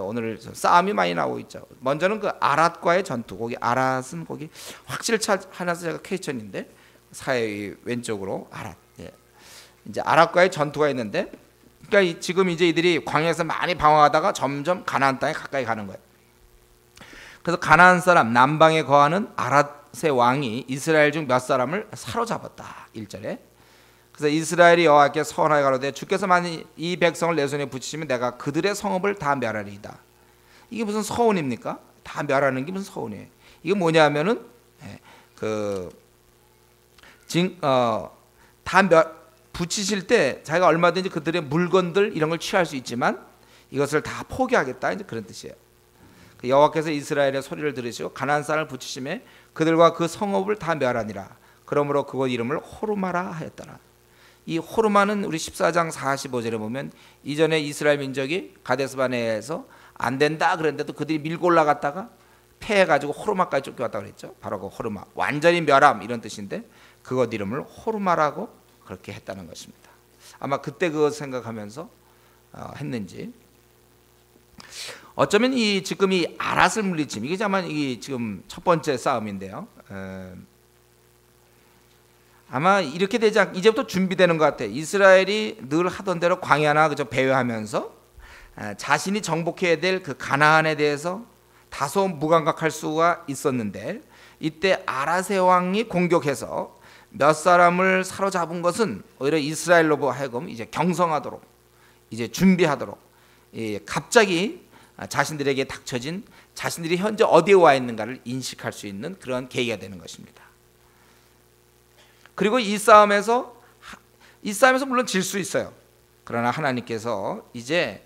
오늘 싸움이 많이 나오고 있죠. 먼저는 그 아랏과의 전투, 거기 아랏은 거기 확실차 하나서 제가 퀘스천인데 사회 왼쪽으로 아랏. 이제 아랏과의 전투가 있는데, 그러니까 지금 이제 이들이 광야에서 많이 방황하다가 점점 가나안 땅에 가까이 가는 거예요. 그래서 가나안 사람 남방에 거하는 아랏의 왕이 이스라엘 중 몇 사람을 사로잡았다. 1절에. 그래서 이스라엘이 여호와께 서원하여 가로되 주께서 만일 이 백성을 내 손에 붙이시면 내가 그들의 성읍을 다 멸하리이다. 이게 무슨 서원입니까? 다 멸하는 게 무슨 서원이에요? 이게 뭐냐면은 붙이실 때 자기가 얼마든지 그들의 물건들 이런 걸 취할 수 있지만 이것을 다 포기하겠다, 이제 그런 뜻이에요. 여호와께서 이스라엘의 소리를 들으시고 가나안 사람을 붙이심에 그들과 그 성읍을 다 멸하니라. 그러므로 그곳 이름을 호르마라 하였더라. 이 호르마는 우리 14장 45절에 보면 이전에 이스라엘 민족이 가데스바네에서 안 된다 그랬는데도 그들이 밀고 올라갔다가 패해가지고 호르마까지 쫓겨왔다고 그랬죠. 바로 그 호르마, 완전히 멸함 이런 뜻인데 그것 이름을 호르마라고 그렇게 했다는 것입니다. 아마 그때 그거 생각하면서 했는지, 어쩌면 지금 이 아랏을 물리침, 이게 아마 지금 첫 번째 싸움인데요. 아마 이렇게 되지 않, 이제부터 준비되는 것 같아요. 이스라엘이 늘 하던 대로 광야나 그저 배회하면서 자신이 정복해야 될 그 가나안에 대해서 다소 무감각할 수가 있었는데, 이때 아랏의 왕이 공격해서 몇 사람을 사로잡은 것은 오히려 이스라엘로 하여금 이제 경성하도록, 이제 준비하도록, 갑자기 자신들에게 닥쳐진 자신들이 현재 어디에 와 있는가를 인식할 수 있는 그런 계기가 되는 것입니다. 그리고 이 싸움에서 물론 질 수 있어요. 그러나 하나님께서 이제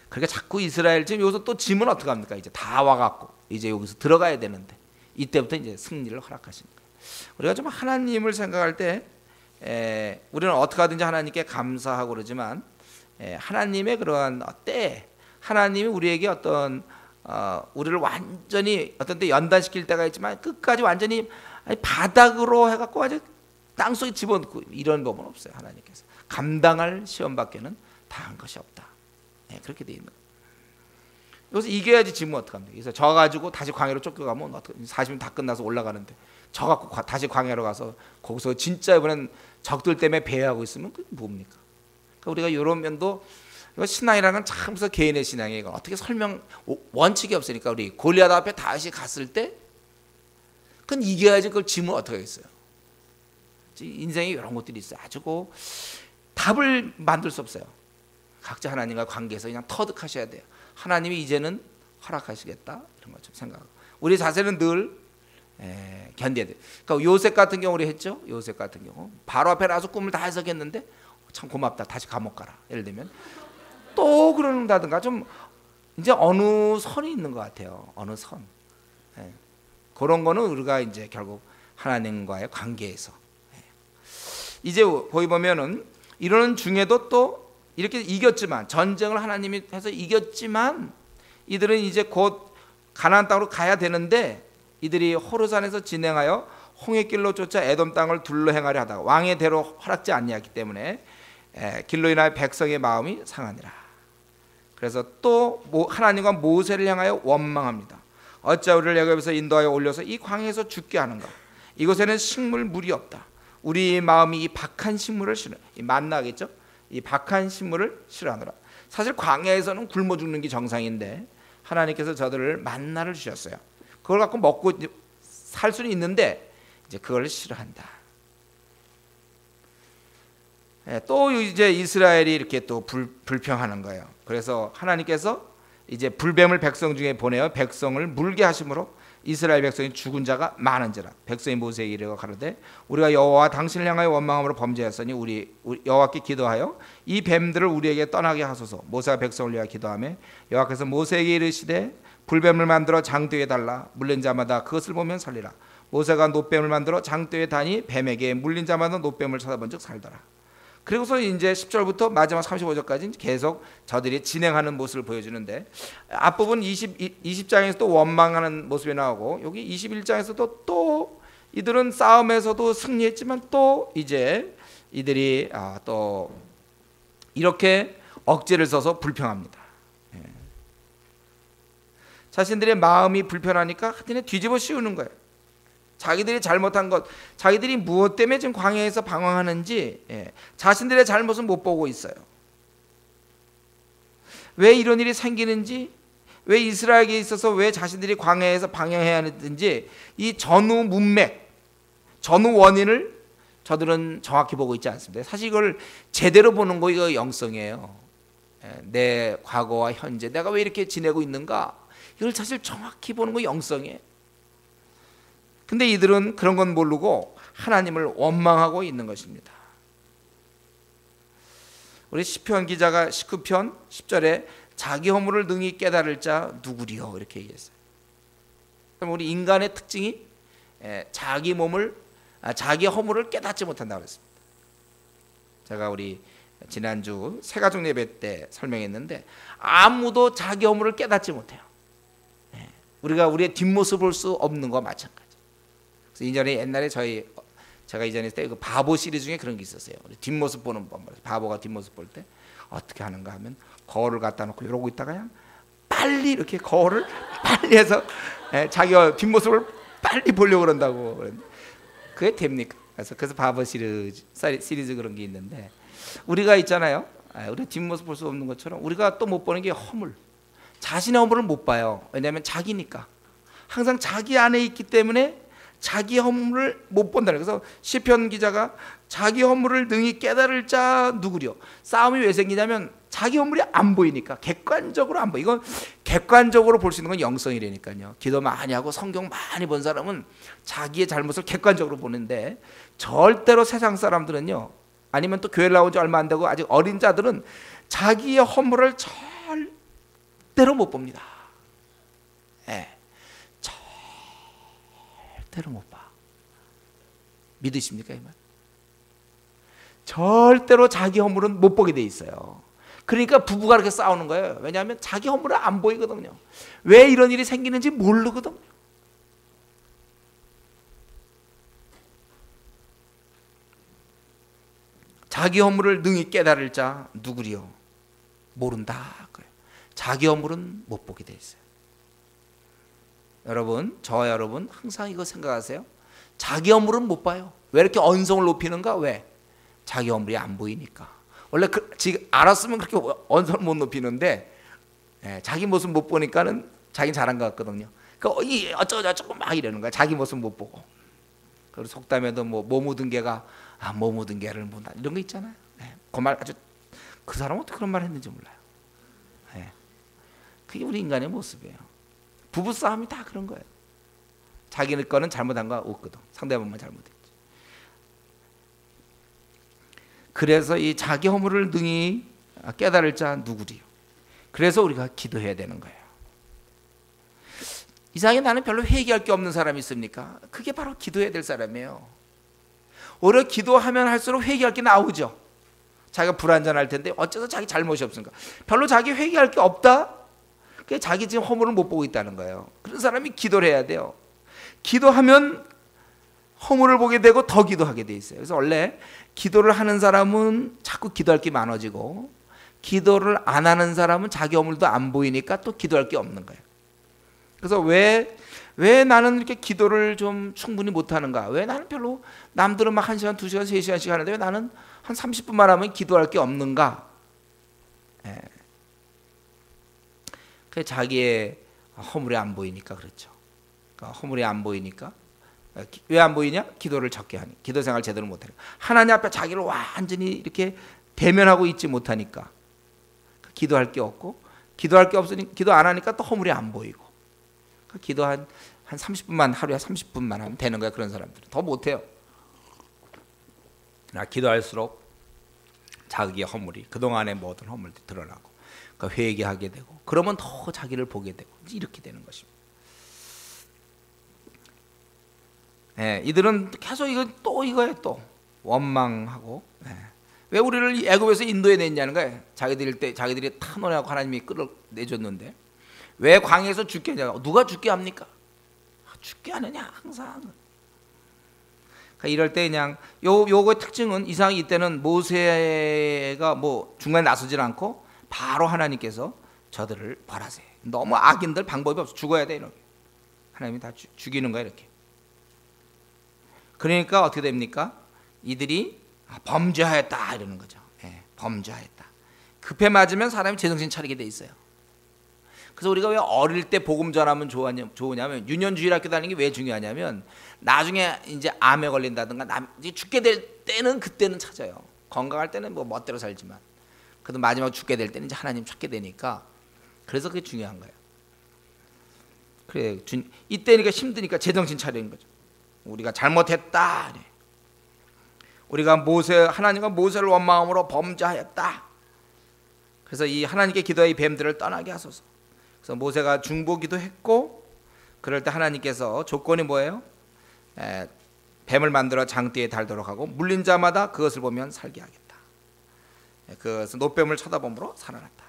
그러니까 자꾸 이스라엘, 지금 여기서 또 지면 어떡합니까? 이제 다 와갖고 이제 여기서 들어가야 되는데 이때부터 이제 승리를 허락하신 거예요. 우리가 좀 하나님을 생각할 때 우리는 어떻게 하든지 하나님께 감사하고 그러지만 하나님의 그러한 때, 하나님이 우리에게 어떤 우리를 완전히 어떤 때 연단시킬 때가 있지만 끝까지 완전히 바닥으로 해갖고 아주 땅속에 집어넣고 이런 법은 없어요. 하나님께서 감당할 시험밖에는 당한 것이 없다. 그렇게 돼 있는 거예요. 여기서 이겨야지 지면 어떡합니까? 그래서 져가지고 다시 광야로 쫓겨가면 40년 다 끝나서 올라가는데 져갖고 다시 광야로 가서 거기서 진짜 이번엔 적들 때문에 배회하고 있으면 그게 뭡니까? 그러니까 우리가 이런 면도, 신앙이라는 건 참 개인의 신앙이에요. 어떻게 원칙이 없으니까 우리 골리앗 앞에 다시 갔을 때 그건 이겨야지, 그걸 지면 어떻게 하겠어요? 인생에 이런 것들이 있어요. 아주 답을 만들 수 없어요. 각자 하나님과 관계에서 그냥 터득하셔야 돼요. 하나님이 이제는 허락하시겠다 이런 것 좀 생각하고, 우리 자세는 늘 견뎌야 돼. 그러니까 요셉 같은 경우 우리 했죠. 요셉 같은 경우 바로 앞에 나서 꿈을 다 해석했는데 참 고맙다. 다시 감옥 가라. 예를 들면 또 그런다든가 좀 이제 어느 선이 있는 것 같아요. 어느 선. 그런 거는 우리가 이제 결국 하나님과의 관계에서 이제 거기 보면은 이런 중에도 또 이렇게 이겼지만 전쟁을 하나님이 해서 이겼지만 이들은 이제 곧 가나안 땅으로 가야 되는데 이들이 호르산에서 진행하여 홍해길로 쫓아 에돔 땅을 둘러 행하려 하다가 왕의 대로 허락지 아니하기 때문에 길로 인하여 백성의 마음이 상하니라. 그래서 또 하나님과 모세를 향하여 원망합니다. 어찌 우리를 애굽에서 인도하여 올려서 이 광야에서 죽게 하는가? 이곳에는 식물 물이 없다. 우리 마음이 이 박한 식물을 싫어. 이 만나겠죠? 이 박한 식물을 싫어하노라. 사실 광야에서는 굶어 죽는 게 정상인데 하나님께서 저들을 만나를 주셨어요. 그걸 갖고 먹고 살 수는 있는데 이제 그걸 싫어한다. 또 이제 이스라엘이 이렇게 또 불평하는 거예요. 그래서 하나님께서 이제 불뱀을 백성 중에 보내어 백성을 물게 하심으로 이스라엘 백성이 죽은 자가 많은지라. 백성이 모세에게 이르고 가로되 우리가 여호와 당신을 향하여 원망함으로 범죄했으니 우리 여호와께 기도하여 이 뱀들을 우리에게 떠나게 하소서. 모세가 백성을 위하여 기도하며 여호와께서 모세에게 이르시되 불뱀을 만들어 장대에 달라 물린 자마다 그것을 보면 살리라. 모세가 놋뱀을 만들어 장대에 다니 뱀에게 물린 자마다 놋뱀을 찾아본즉 살더라. 그리고서 이제 10절부터 마지막 35절까지 계속 저들이 진행하는 모습을 보여주는데 앞부분 20장에서 또 원망하는 모습이 나오고 여기 21장에서도 또 이들은 싸움에서도 승리했지만 또 이제 이들이 또 이렇게 억지를 써서 불평합니다. 자신들의 마음이 불편하니까 하여튼 뒤집어 씌우는 거예요. 자기들이 잘못한 것, 자기들이 무엇 때문에 지금 광야에서 방황하는지 자신들의 잘못은 못 보고 있어요. 왜 이런 일이 생기는지, 왜 이스라엘에게 있어서 왜 자신들이 광야에서 방황해야 하는지 이 전후 문맥, 전후 원인을 저들은 정확히 보고 있지 않습니다. 사실 이걸 제대로 보는 거 이거 영성이에요. 내 과거와 현재 내가 왜 이렇게 지내고 있는가, 이걸 사실 정확히 보는 거 영성이에요. 근데 이들은 그런 건 모르고 하나님을 원망하고 있는 것입니다. 우리 시편 기자가 19편 10절에 자기 허물을 능히 깨달을 자 누구리요 이렇게 얘기했어요. 그럼 우리 인간의 특징이 자기 허물을 깨닫지 못한다고 그랬습니다. 제가 우리 지난주 새가족 예배 때 설명했는데 아무도 자기 허물을 깨닫지 못해요. 우리가 우리의 뒷모습을 볼 수 없는 거와 마찬가지. 그래서 이전에 옛날에 제가 이전에 때 그 바보 시리즈 중에 그런 게 있었어요. 뒷모습 보는 법. 바보가 뒷모습 볼 때 어떻게 하는가 하면 거울을 갖다 놓고 이러고 있다가 빨리 이렇게 거울을 빨리 해서 자기가 뒷모습을 빨리 보려고 그런다고. 그게 됩니까? 그래서 바보 시리즈 그런 게 있는데 우리가 있잖아요. 우리 뒷모습 볼 수 없는 것처럼 우리가 또 못 보는 게 허물. 자신의 허물을 못 봐요. 왜냐하면 자기니까. 항상 자기 안에 있기 때문에 자기 허물을 못 본다. 그래서 시편 기자가 자기 허물을 능히 깨달을 자 누구려. 싸움이 왜 생기냐면 자기 허물이 안 보이니까. 객관적으로 안 보여. 이건 객관적으로 볼 수 있는 건 영성이라니까요. 기도 많이 하고 성경 많이 본 사람은 자기의 잘못을 객관적으로 보는데 절대로 세상 사람들은요, 아니면 또 교회를 나온 지 얼마 안 되고 아직 어린 자들은 자기의 허물을 절대로 못 봅니다. 절대로 못 봐. 믿으십니까 이 말? 절대로 자기 허물은 못 보게 돼 있어요. 그러니까 부부가 이렇게 싸우는 거예요. 왜냐하면 자기 허물은 안 보이거든요. 왜 이런 일이 생기는지 모르거든요. 자기 허물을 능히 깨달을 자 누구리요? 모른다. 자기 허물은 못 보게 돼 있어요. 여러분, 저와 여러분 항상 이거 생각하세요. 자기 허물은 못 봐요. 왜 이렇게 언성을 높이는가? 왜? 자기 허물이 안 보이니까. 원래 지금 알았으면 그렇게 언성을 못 높이는데 자기 모습 못 보니까는 자기는 잘한 것 같거든요. 그러니까 어쩌고 막 이러는 거야. 자기 모습 못 보고. 그리고 속담에도 뭐 묻은 개가 뭐 묻은 개를 본다 이런 거 있잖아요. 그 말 아주 그 사람 어떻게 그런 말 했는지 몰라요. 그게 우리 인간의 모습이에요. 부부싸움이 다 그런 거예요. 자기 거는 잘못한 거 없거든. 상대방만 잘못했지. 그래서 이 자기 허물을 능히 깨달을 자 누구리요? 그래서 우리가 기도해야 되는 거예요. 이상하게 나는 별로 회개할 게 없는 사람이 있습니까? 그게 바로 기도해야 될 사람이에요. 오히려 기도하면 할수록 회개할 게 나오죠. 자기가 불완전할 텐데 어째서 자기 잘못이 없습니까? 별로 자기 회개할 게 없다? 그게 자기 지금 허물을 못 보고 있다는 거예요. 그런 사람이 기도를 해야 돼요. 기도하면 허물을 보게 되고 더 기도하게 돼 있어요. 그래서 원래 기도를 하는 사람은 자꾸 기도할 게 많아지고, 기도를 안 하는 사람은 자기 허물도 안 보이니까 또 기도할 게 없는 거예요. 그래서 왜 나는 이렇게 기도를 좀 충분히 못하는가? 왜 나는 별로, 남들은 막 1시간, 2시간, 3시간씩 하는데 왜 나는 한 30분만 하면 기도할 게 없는가? 예. 그 자기의 허물이 안 보이니까 그렇죠. 그러니까 허물이 안 보이니까. 왜 안 보이냐? 기도를 적게 하니, 기도 생활 제대로 못하니까, 하나님 앞에 자기를 완전히 이렇게 대면하고 있지 못하니까 기도할 게 없고, 기도할 게 없으니 기도 안 하니까 또 허물이 안 보이고, 기도 한 30분만, 하루에 30분만 하면 되는 거야. 그런 사람들은 더 못해요. 기도할수록 자기의 허물이, 그동안의 모든 허물들이 드러나고, 그러니까 회개하게 되고, 그러면 더 자기를 보게 되고, 이렇게 되는 것입니다. 예, 이들은 계속 이거에 또 원망하고, 예. 왜 우리를 애굽에서 인도에 냈냐는 거예요. 자기들이 탄원하고 하나님이 끌어내줬는데 왜 광야에서 죽게 하냐? 누가 죽게 합니까? 죽게 하느냐 항상. 그러니까 이럴 때 그냥 요거의 특징은, 이상하게 이때는 모세가 뭐 중간에 나서질 않고 바로 하나님께서 저들을 벌하세요. 너무 악인들 방법이 없어. 죽어야 돼 이렇게. 하나님이 다 죽이는 거야 이렇게. 그러니까 어떻게 됩니까? 이들이 범죄하였다 이러는 거죠. 예, 범죄하였다. 급해 맞으면 사람이 제정신 차리게 돼 있어요. 그래서 우리가 왜 어릴 때 복음 전하면 좋으냐면, 유년주일 학교 다니는 게 왜 중요하냐면, 나중에 이제 암에 걸린다든가 이제 죽게 될 때는, 그때는 찾아요. 건강할 때는 뭐 멋대로 살지만, 그래도 마지막 죽게 될 때는 이제 하나님 찾게 되니까, 그래서 그게 중요한 거예요. 그래, 이때니까 힘드니까 제정신 차리는 거죠. 우리가 잘못했다. 우리가 하나님과 모세를 원망함으로 범죄하였다. 그래서 이 하나님께 기도해 이 뱀들을 떠나게 하소서. 그래서 모세가 중보기도 했고, 그럴 때 하나님께서 조건이 뭐예요? 뱀을 만들어 장대에 달도록 하고, 물린 자마다 그것을 보면 살게 하겠다. 그것은 노뱀을 쳐다봄으로 살아났다.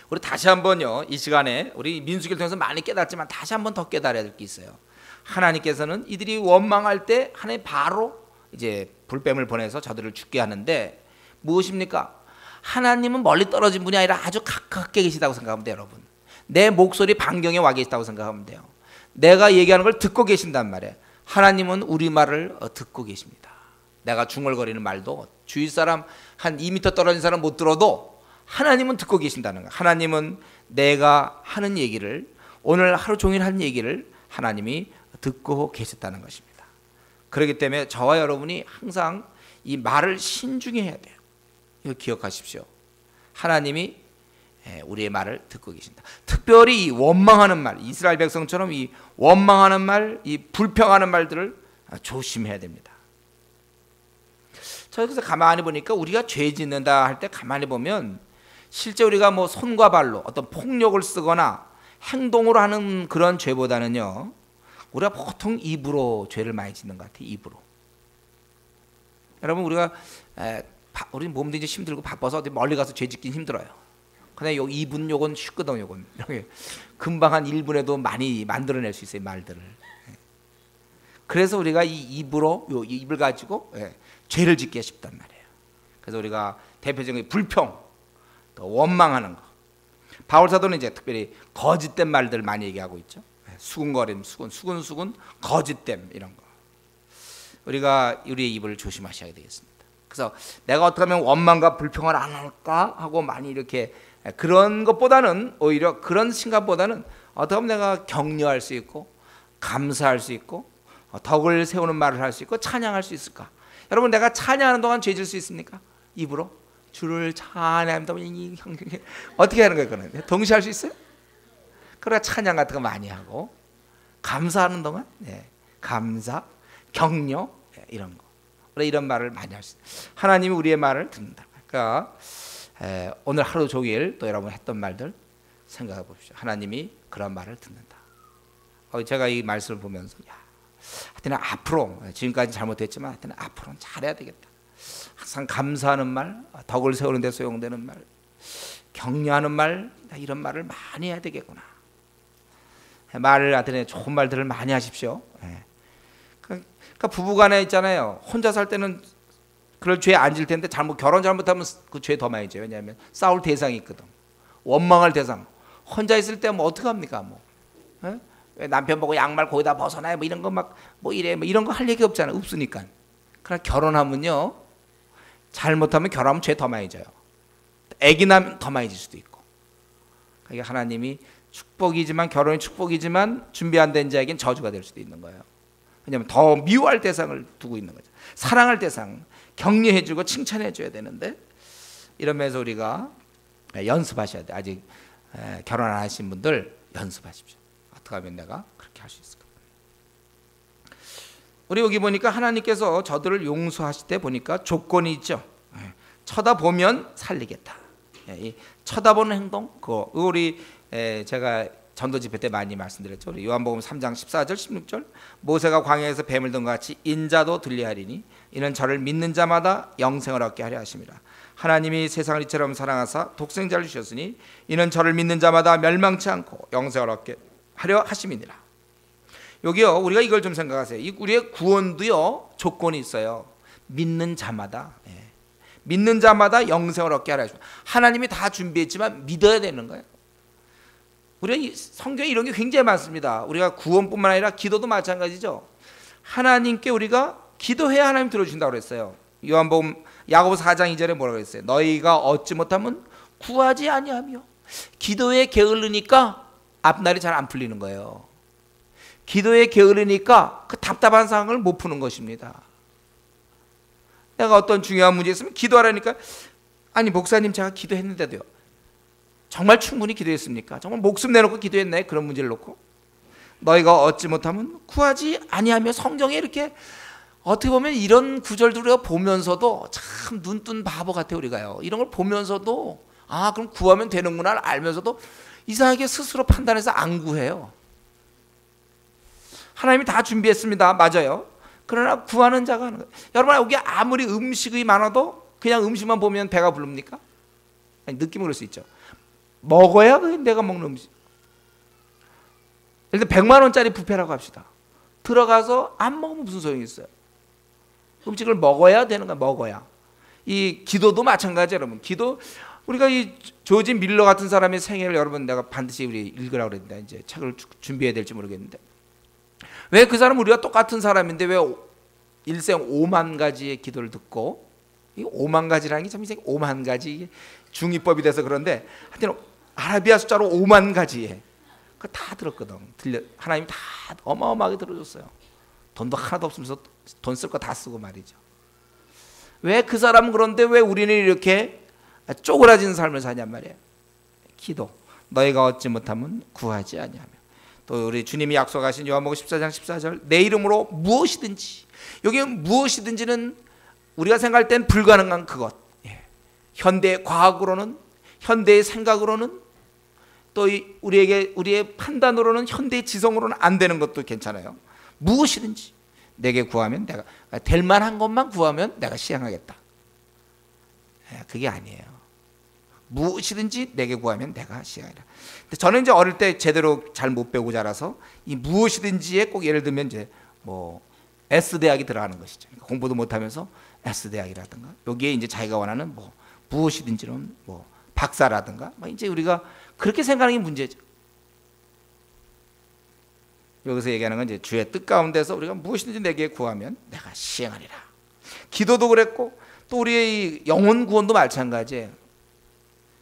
우리 다시 한번요, 이 시간에 우리 민수기를 통해서 많이 깨닫지만 다시 한번 더 깨달아야 될 게 있어요. 하나님께서는 이들이 원망할 때 하나님 바로 이제 불뱀을 보내서 저들을 죽게 하는데, 무엇입니까? 하나님은 멀리 떨어진 분이 아니라 아주 가깝게 계시다고 생각하면 돼요. 여러분, 내 목소리 반경에 와 계시다고 생각하면 돼요. 내가 얘기하는 걸 듣고 계신단 말이에요. 하나님은 우리 말을 듣고 계십니다. 내가 중얼거리는 말도 주위 사람 한 2m 떨어진 사람 못 들어도 하나님은 듣고 계신다는 거예요. 하나님은 내가 하는 얘기를, 오늘 하루 종일 한 얘기를 하나님이 듣고 계셨다는 것입니다. 그렇기 때문에 저와 여러분이 항상 이 말을 신중히 해야 돼요. 이거 기억하십시오. 하나님이 우리의 말을 듣고 계신다. 특별히 이 원망하는 말, 이스라엘 백성처럼 이 원망하는 말, 이 불평하는 말들을 조심해야 됩니다. 저 그래서 가만히 보니까, 우리가 죄 짓는다 할 때 가만히 보면 실제 우리가 뭐 손과 발로 어떤 폭력을 쓰거나 행동으로 하는 그런 죄보다는요, 우리가 보통 입으로 죄를 많이 짓는 것 같아요. 입으로. 여러분, 우리 몸도 이제 힘들고 바빠서 어디 멀리 가서 죄 짓긴 힘들어요. 근데 요 2분 요건 쉽거든. 요건 금방 한 1분에도 많이 만들어낼 수 있어요, 말들을. 그래서 우리가 이 입으로, 요 입을 가지고 죄를 짓기가 쉽단 말이에요. 그래서 우리가 대표적인 불평, 또 원망하는 거. 바울 사도는 이제 특별히 거짓된 말들 많이 얘기하고 있죠. 수군거림, 수군, 거짓됨, 이런 거. 우리가 우리의 입을 조심하셔야 되겠습니다. 그래서 내가 어떻게 하면 원망과 불평을 안 할까 하고 많이 이렇게, 그런 것보다는, 오히려 그런 생각보다는 어떻게 하면 내가 격려할 수 있고 감사할 수 있고 덕을 세우는 말을 할 수 있고 찬양할 수 있을까? 여러분, 내가 찬양하는 동안 죄 질 수 있습니까? 입으로 주를 찬양합니다. 어떻게 하는 거예요? 그거는 동시에 할 수 있어요? 그러나 찬양 같은 거 많이 하고, 감사하는 동안 감사, 격려 이런 거. 우리 이런 말을 많이 할 수 있어요. 하나님이 우리의 말을 듣는다. 그러니까 오늘 하루 종일 또 여러분 했던 말들 생각해 보십시오. 하나님이 그런 말을 듣는다. 제가 이 말씀을 보면서 하여튼 앞으로 지금까지 잘못했지만 하여튼 앞으로는 잘해야 되겠다. 항상 감사하는 말, 덕을 세우는 데 소용되는 말, 격려하는 말, 이런 말을 많이 해야 되겠구나. 말을 하여튼 좋은 말들을 많이 하십시오. 그러니까 부부간에 있잖아요. 혼자 살 때는 그럴 죄 안 질 텐데 결혼 잘못하면 그 죄 더 많이 져요. 왜냐하면 싸울 대상이 있거든. 원망할 대상. 혼자 있을 때 뭐 어떻게 합니까? 왜 남편 보고 양말 거기다 벗어놔 뭐 이런 거 막 뭐 이래 뭐 이런 거 할 얘기 없잖아. 없으니까. 그러나 결혼하면요. 잘못하면 결혼하면 죄 더 많이 져요. 애기 나면 더 많이 질 수도 있고. 그러니까 하나님이 축복이지만 결혼이 축복이지만 준비 안 된 자에겐 저주가 될 수도 있는 거예요. 왜냐하면 더 미워할 대상을 두고 있는 거죠. 사랑할 대상, 격려해주고 칭찬해줘야 되는데 이런 면에서 우리가 연습하셔야 돼. 아직 결혼 안 하신 분들 연습하십시오. 어떻게 하면 내가 그렇게 할 수 있을까? 우리 여기 보니까 하나님께서 저들을 용서하실 때 보니까 조건이 있죠. 쳐다보면 살리겠다. 이 쳐다보는 행동, 그거 우리 제가 전도 집회 때 많이 말씀드렸죠. 우리 요한복음 3장 14절 16절 모세가 광야에서 뱀을 든 것 같이 인자도 들리하리니 이는 저를 믿는 자마다 영생을 얻게 하려 하심이라. 하나님이 세상을 이처럼 사랑하사 독생자를 주셨으니 이는 저를 믿는 자마다 멸망치 않고 영생을 얻게 하려 하심이니라. 여기요 우리가 이걸 좀 생각하세요. 우리의 구원도요 조건이 있어요. 믿는 자마다 믿는 자마다 영생을 얻게 하려 하십니다. 하나님이 다 준비했지만 믿어야 되는 거예요. 우리가 성경에 이런 게 굉장히 많습니다. 우리가 구원뿐만 아니라 기도도 마찬가지죠. 하나님께 우리가 기도해야 하나님 들어주신다고 그랬어요. 요한복음 야고보서 4장 2절에 뭐라고 했어요? 너희가 얻지 못하면 구하지 아니하며. 기도에 게을르니까 앞날이 잘 안 풀리는 거예요. 기도에 게으르니까 그 답답한 상황을 못 푸는 것입니다. 내가 어떤 중요한 문제 있으면 기도하라니까 아니 목사님 제가 기도했는데도요. 정말 충분히 기도했습니까? 정말 목숨 내놓고 기도했나요? 그런 문제를 놓고 너희가 얻지 못하면 구하지 아니하며. 성경에 이렇게 어떻게 보면 이런 구절들 우리가 보면서도 참 눈뜬 바보 같아요. 우리가요. 이런 걸 보면서도 그럼 구하면 되는구나 알면서도 이상하게 스스로 판단해서 안 구해요. 하나님이 다 준비했습니다. 맞아요. 그러나 구하는 자가 하는 거예요. 여러분 여기 아무리 음식이 많아도 그냥 음식만 보면 배가 부릅니까? 아니, 느낌은 그럴 수 있죠. 먹어야 내가 먹는 음식. 예를 들어 100만 원짜리 뷔페라고 합시다. 들어가서 안 먹으면 무슨 소용이 있어요? 음식을 먹어야 되는 거야. 먹어야. 이 기도도 마찬가지예요. 여러분 기도 우리가 이 조지 밀러 같은 사람의 생애를 여러분 내가 반드시 우리 읽으라고 그랬는데 이제 책을 준비해야 될지 모르겠는데 왜 그 사람 우리가 똑같은 사람인데 왜 일생 5만 가지의 기도를 듣고 이 5만 가지라는 게 참 이상해. 5만 가지 중위법이 돼서 그런데 하여튼 아라비아 숫자로 5만 가지에 그거 다 들었거든. 하나님이 다 어마어마하게 들어줬어요. 돈도 하나도 없으면서 돈 쓸 거 다 쓰고 말이죠. 왜 그 사람은 그런데 왜 우리는 이렇게 쪼그라진 삶을 사냔 말이에요. 기도. 너희가 얻지 못하면 구하지 아니하며. 또 우리 주님이 약속하신 요한복음 14장 14절 내 이름으로 무엇이든지. 여기 무엇이든지는 우리가 생각할 땐 불가능한 그것. 현대의 과학으로는 현대의 생각으로는 또 우리의 판단으로는 현대의 지성으로는 안 되는 것도 괜찮아요. 무엇이든지 내게 구하면 내가 될 만한 것만 구하면 내가 시행하겠다. 그게 아니에요. 무엇이든지 내게 구하면 내가 시행하리라. 근데 저는 이제 어릴 때 제대로 잘 못 배우고 자라서 이 무엇이든지에 꼭 예를 들면 이제 뭐 S 대학이 들어가는 것이죠. 그러니까 공부도 못하면서 S 대학이라든가 여기에 이제 자기가 원하는 뭐 무엇이든지는 뭐 박사라든가 뭐 이제 우리가 그렇게 생각하는 게 문제죠. 여기서 얘기하는 건 이제 주의 뜻 가운데서 우리가 무엇이든지 내게 구하면 내가 시행하리라. 기도도 그랬고 또 우리의 영혼 구원도 마찬가지예요.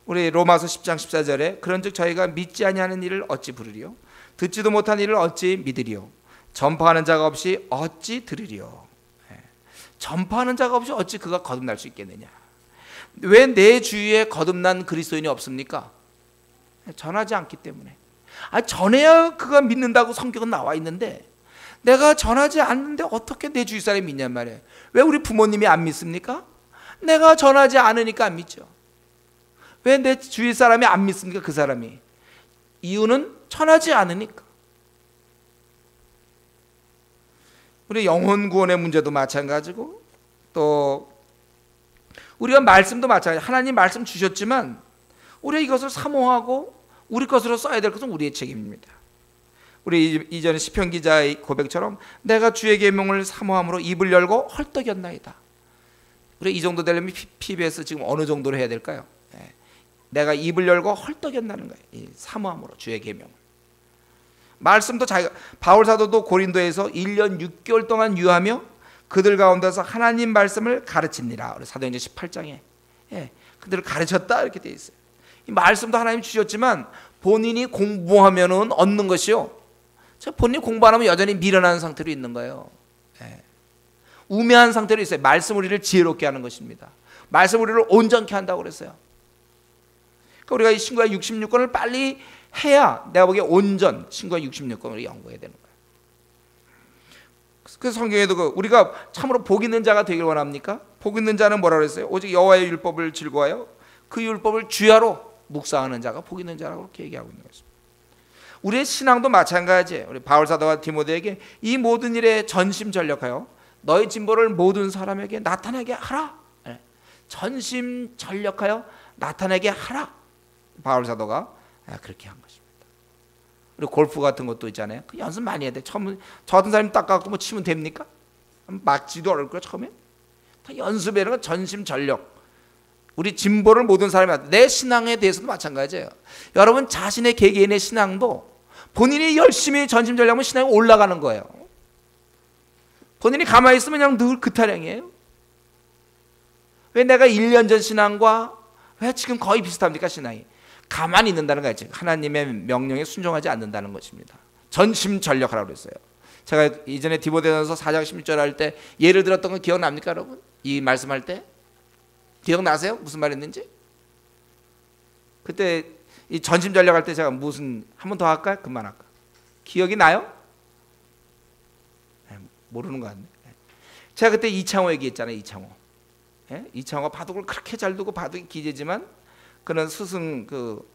우리 로마서 10장 14절에 그런즉 저희가 믿지 아니하는 일을 어찌 부르리요 듣지도 못한 일을 어찌 믿으리요 전파하는 자가 없이 어찌 들으리요. 전파하는 자가 없이 어찌 그가 거듭날 수 있겠느냐. 왜 내 주위에 거듭난 그리스도인이 없습니까? 전하지 않기 때문에. 전해야 그가 믿는다고 성경은 나와 있는데 내가 전하지 않는데 어떻게 내 주위 사람이 믿냔 말이에요. 왜 우리 부모님이 안 믿습니까? 내가 전하지 않으니까 안 믿죠. 왜 내 주위 사람이 안 믿습니까? 그 사람이. 이유는 전하지 않으니까. 우리 영혼 구원의 문제도 마찬가지고, 또 우리가 말씀도 마찬가지. 하나님 말씀 주셨지만 우리가 이것을 사모하고 우리 것으로 써야 될 것은 우리의 책임입니다. 우리 이전에 시편 기자의 고백처럼 내가 주의 계명을 사모함으로 입을 열고 헐떡였나이다. 우리 이 정도 되려면 PBS 지금 어느 정도로 해야 될까요? 내가 입을 열고 헐떡였다는 거예요. 이 사모함으로 주의 계명을. 말씀도 자기가, 바울 사도도 고린도에서 1년 6개월 동안 유하며 그들 가운데서 하나님 말씀을 가르칩니다. 우리 사도행전 18장에 그들을 가르쳤다 이렇게 되어 있어요. 이 말씀도 하나님 주셨지만 본인이 공부하면은 얻는 것이요, 본인이 공부 안 하면 여전히 미련한 상태로 있는 거예요. 우매한 상태로 있어요. 말씀 우리를 지혜롭게 하는 것입니다. 말씀 우리를 온전케 한다고 그랬어요. 그러니까 우리가 이 신구약 66권을 빨리 해야 내가 보기에 온전 신구약 66권을 연구해야 되는 거예요. 그래서 성경에도 우리가 참으로 복 있는 자가 되길 원합니까? 복 있는 자는 뭐라고 그랬어요? 오직 여호와의 율법을 즐거워하여 그 율법을 주야로 묵상하는 자가 복 있는 자라고 그렇게 얘기하고 있는 것입니다. 우리의 신앙도 마찬가지예요. 우리 바울 사도가 디모데에게 이 모든 일에 전심전력하여 너의 진보를 모든 사람에게 나타나게 하라. 전심전력하여 나타나게 하라. 바울 사도가 그렇게 한 것입니다. 그리고 골프 같은 것도 있잖아요. 그 연습 많이 해야 돼. 처음 저 같은 사람이 딱 갖고 뭐 치면 됩니까? 맞지도 않을 거야 처음에. 다 연습이라는 건 전심전력. 우리 진보를 모든 사람이, 내 신앙에 대해서도 마찬가지예요. 여러분 자신의 개개인의 신앙도 본인이 열심히 전심전력하면 신앙이 올라가는 거예요. 본인이 가만히 있으면 그냥 늘 그 타령이에요. 왜 내가 1년 전 신앙과 왜 지금 거의 비슷합니까? 신앙이 가만히 있는다는 거예요. 하나님의 명령에 순종하지 않는다는 것입니다. 전심전력하라고 그랬어요. 제가 이전에 디모데전서 4장 16절 할 때 예를 들었던 거 기억납니까 여러분? 이 말씀할 때 기억나세요? 무슨 말 했는지? 그때 이 전심전력 할 때 제가 무슨 한 번 더 할까요? 그만할까? 기억이 나요? 모르는 거 같네. 제가 그때 이창호 얘기했잖아요. 이창호가 바둑을 그렇게 잘 두고 바둑이 기재지만 그는 스승 그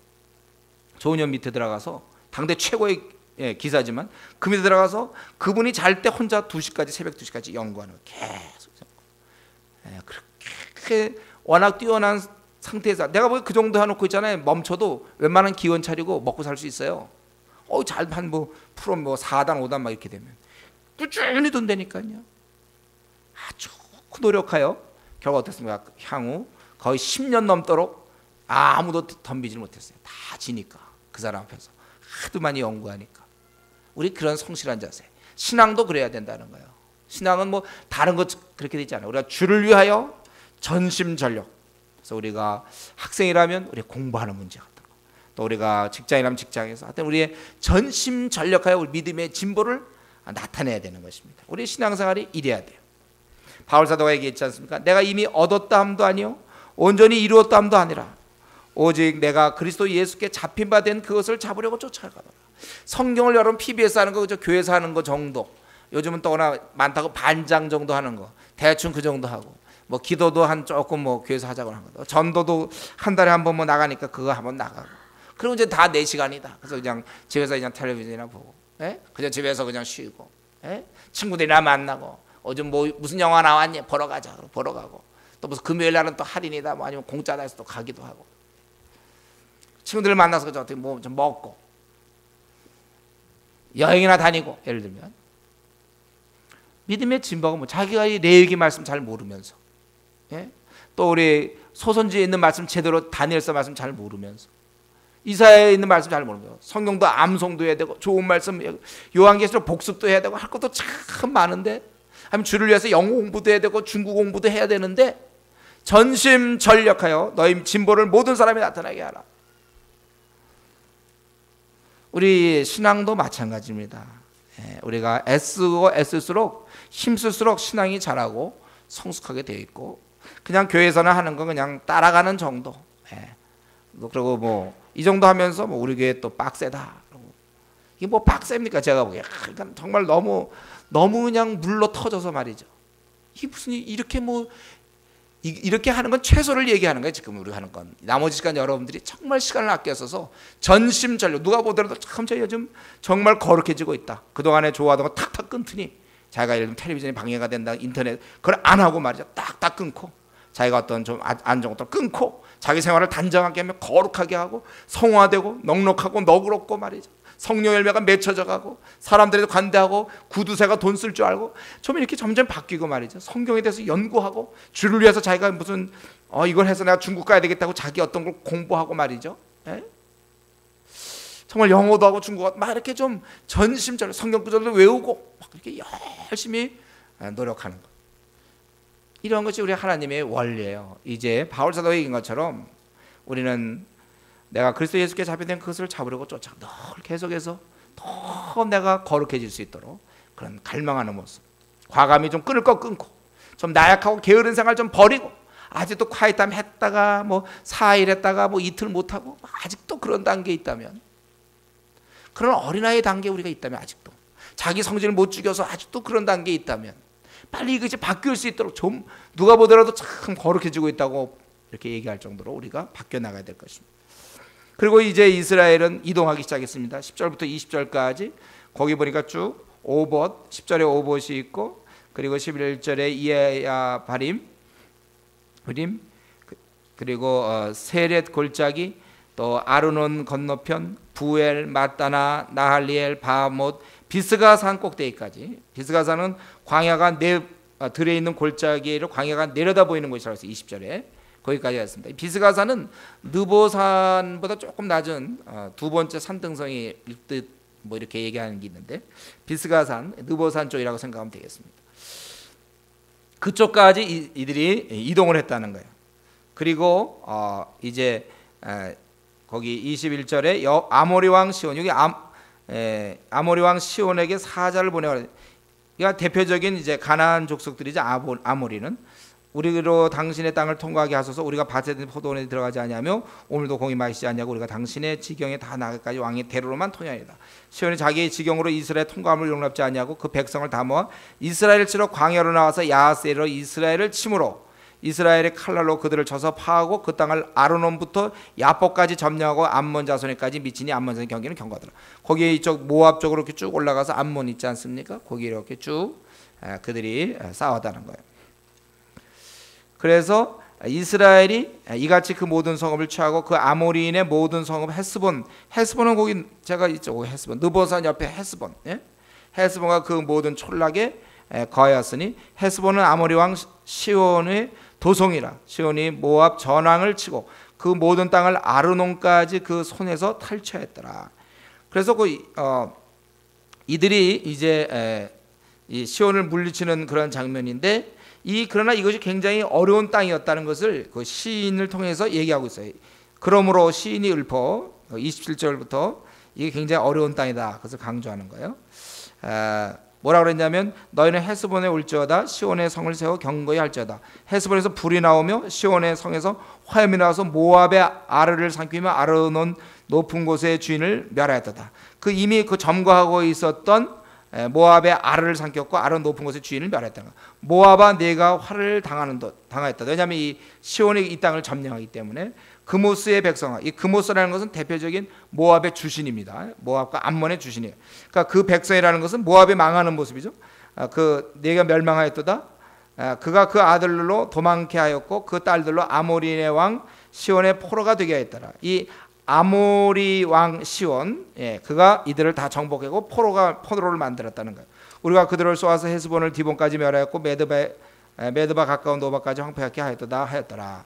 조은현 밑에 들어가서 당대 최고의 기사지만 그 밑에 들어가서 그분이 잘 때 혼자 2시까지 새벽 2시까지 연구하는 거예요. 계속 그렇게 워낙 뛰어난 상태에서 내가 보기 그 정도 해놓고 있잖아요. 멈춰도 웬만한 기원 차리고 먹고 살 수 있어요. 잘 한 뭐 프로 뭐 4단 5단 막 이렇게 되면 꾸준히 돈다니까요. 아주 노력하여 결과 어떻습니까? 향후 거의 10년 넘도록 아무도 덤비지 못했어요. 다 지니까 그 사람 앞에서 하도 많이 연구하니까. 우리 그런 성실한 자세. 신앙도 그래야 된다는 거예요. 신앙은 뭐 다른 것 그렇게 되지 않아요. 우리가 주를 위하여 전심전력. 그래서 우리가 학생이라면 우리 공부하는 문제 같은 거, 또 우리가 직장이라면 직장에서 하여튼 우리의 전심전력하여 우리 믿음의 진보를 나타내야 되는 것입니다. 우리 신앙생활이 이래야 돼요. 바울 사도가 얘기했지 않습니까? 내가 이미 얻었다 함도 아니요 온전히 이루었다 함도 아니라 오직 내가 그리스도 예수께 잡힌 바 된 그것을 잡으려고 쫓아가더라. 성경을 여러분 PBS 하는 거, 교회에서 하는 거 정도, 요즘은 또 워낙 많다고 반장 정도 하는 거, 대충 그 정도 하고, 뭐 기도도 한 조금 뭐 교회에서 하자고 하는 거, 전도도 한 달에 한 번 뭐 나가니까 그거 한번 나가고, 그리고 이제 다 4시간이다. 그래서 그냥 집에서 그냥 텔레비전이나 보고, 그냥 집에서 그냥 쉬고, 친구들이나 만나고, 요즘 뭐 무슨 영화 나왔니? 보러 가자. 보러 가고, 또 무슨 금요일 날은 또 할인이다, 뭐 아니면 공짜다 해서 또 가기도 하고, 친구들 만나서 어떻게 뭐 좀 먹고, 여행이나 다니고. 예를 들면 믿음의 진보가 뭐 자기가 이 레위기 말씀 잘 모르면서, 또 우리 소선지에 있는 말씀 제대로 다니엘서 말씀 잘 모르면서, 이사야에 있는 말씀 잘 모르면서, 성경도 암송도 해야 되고, 좋은 말씀 요한계시록 복습도 해야 되고, 할 것도 참 많은데, 아니면 주를 위해서 영어 공부도 해야 되고 중국 공부도 해야 되는데, 전심전력하여 너희 진보를 모든 사람이 나타나게 하라. 우리 신앙도 마찬가지입니다. 우리가 애쓰고 애쓸수록 힘쓸수록 신앙이 자라고 성숙하게 되어 있고, 그냥 교회에서는 하는 거 그냥 따라가는 정도. 그리고 뭐 이 정도 하면서 뭐 우리 교회 또 빡세다. 이게 뭐 박사입니까? 제가 보기에 그러니까 정말 너무 그냥 물러 터져서 말이죠. 이게 무슨 이렇게 뭐 이렇게 하는 건 최소를 얘기하는 거예요. 지금 우리가 하는 건 나머지 시간 여러분들이 정말 시간을 아껴 써서 전심전력 누가 보더라도 참 저 요즘 정말 거룩해지고 있다. 그동안에 좋아하던 거 탁탁 끊더니 자기가 예를 들면 텔레비전이 방해가 된다, 인터넷 그걸 안 하고 말이죠. 딱딱 끊고 자기가 어떤 좀 안 좋은 것들 끊고 자기 생활을 단정하게 하며 거룩하게 하고 성화되고 넉넉하고 너그럽고 말이죠. 성령 열매가 맺혀져 가고 사람들에도 관대하고 구두쇠가 돈 쓸 줄 알고 좀 이렇게 점점 바뀌고 말이죠. 성경에 대해서 연구하고 주를 위해서 자기가 무슨 이걸 해서 내가 중국 가야 되겠다고 자기 어떤 걸 공부하고 말이죠. 예? 정말 영어도 하고 중국어 막 이렇게 좀 전심전력 성경 구절도 외우고 막 이렇게 열심히 노력하는 것. 이런 것이 우리 하나님의 원리예요. 이제 바울 사도가 얘기한 것처럼 우리는 내가 그리스도 예수께 잡혀된 그것을 잡으려고 쫓아 늘 계속해서 더 내가 거룩해질 수 있도록 그런 갈망하는 모습. 과감히 좀 끊을 거 끊고 좀 나약하고 게으른 생활 좀 버리고 아직도 콰이트타임 했다가 뭐 4일 했다가 뭐 이틀 못하고 아직도 그런 단계에 있다면 그런 어린아이 단계에 우리가 있다면 아직도 자기 성질을 못 죽여서 아직도 그런 단계에 있다면 빨리 이것이 바뀔 수 있도록 좀 누가 보더라도 참 거룩해지고 있다고 이렇게 얘기할 정도로 우리가 바뀌어 나가야 될 것입니다. 그리고 이제 이스라엘은 이동하기 시작했습니다. 10절부터 20절까지 거기 보니까 쭉 오봇 10절에 오봇이 있고 그리고 11절에 이에야 바림 그리고 세렛 골짜기 또 아르논 건너편 부엘 마따나 나할리엘 바못 비스가산 꼭대기까지. 비스가산은 광야가 들에 있는 골짜기를 광야가 내려다 보이는 곳이라고 해서 20절에 거기까지 갔습니다. 비스가산은 느보산보다 조금 낮은 두 번째 산등성이일 듯 뭐 이렇게 얘기하는 게 있는데 비스가산 느보산 쪽이라고 생각하면 되겠습니다. 그쪽까지 이들이 이동을 했다는 거예요. 그리고 이제 거기 21절에 아모리 왕 시온 여기 아모리 왕 시온에게 사자를 보내고 그러니까 대표적인 이제 가나안 족속들이죠. 아모리는 우리로 당신의 땅을 통과하게 하소서 우리가 밭에 포도원에 들어가지 아니하며 오늘도 공이 마시지 않냐고 우리가 당신의 지경에 다 나가까지 왕의 대로로만 통하리이다. 시온이 자기의 지경으로 이스라엘 통과함을 용납지 않냐고 그 백성을 다 모아 이스라엘을 치러 광야로 나와서 야하세로 이스라엘을 침으로 이스라엘의 칼날로 그들을 쳐서 파하고 그 땅을 아르논부터 야복까지 점령하고 암몬 자손에까지 미치니 암몬 자손의 경기는 경과하더라. 거기에 이쪽 모압 쪽으로 이렇게 쭉 올라가서 암몬 있지 않습니까? 거기 이렇게 쭉 그들이 싸웠다는 거예요. 그래서 이스라엘이 이같이 그 모든 성읍을 취하고 그 아모리인의 모든 성읍 헤스본은 거기 제가 이쪽 헤스본 느보산 옆에 헤스본 헤스본과 그 모든 촌락에 거하였으니 헤스본은 아모리 왕 시온의 도성이라. 시온이 모압 전왕을 치고 그 모든 땅을 아르논까지 그 손에서 탈취했더라. 그래서 이들이 이제 이 시온을 물리치는 그런 장면인데 그러나 이것이 굉장히 어려운 땅이었다는 것을 그 시인을 통해서 얘기하고 있어요. 그러므로 시인이 읊어 27절부터 이게 굉장히 어려운 땅이다. 그것을 강조하는 거예요. 뭐라 그랬냐면 너희는 헤스본에 올지어다 시온의 성을 세워 경거히 할지어다. 헤스본에서 불이 나오며 시온의 성에서 화염이 나와서 모압의 아르를 삼키며 아르논 높은 곳의 주인을 멸하였다. 이미 점거하고 있었던 모압의 아르를 삼켰고 아르논 높은 곳의 주인을 멸하였다. 모압아 네가 화를 당하였다. 왜냐하면 이 시온이 이 땅을 점령하기 때문에 그모스의 백성아, 이 그모스라는 것은 대표적인 모압의 주신입니다. 모압과 암몬의 주신이에요. 그러니까 그 백성이라는 것은 모압이 망하는 모습이죠. 네가 멸망하였도다. 그가 그 아들로 도망케 하였고 그 딸들로 아모리의 왕 시온의 포로가 되게 하였더라. 이 아모리 왕 시온, 그가 이들을 다 정복하고 포로를 만들었다는 거예요. 우리가 그들을 쏘아서 헤스본을 디본까지 멸하였고 메드바 가까운 노바까지 황폐하게 하였더라.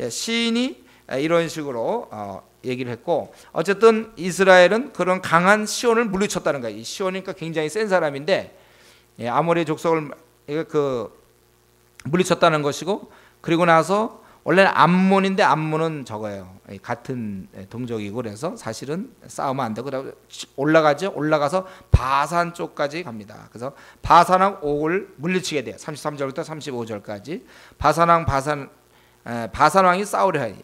시인이 이런 식으로 얘기를 했고 어쨌든 이스라엘은 그런 강한 시온을 물리쳤다는 거예요. 이 시온이니까 굉장히 센 사람인데 아모리 족속을 물리쳤다는 것이고 그리고 나서 원래는 암몬인데 암몬은 저거예요. 같은 동족이고 그래서 사실은 싸우면 안 되고 올라가서 바산 쪽까지 갑니다. 그래서 바산왕 옥을 물리치게 돼요. 33절부터 35절까지 바산왕이 싸우려 해요.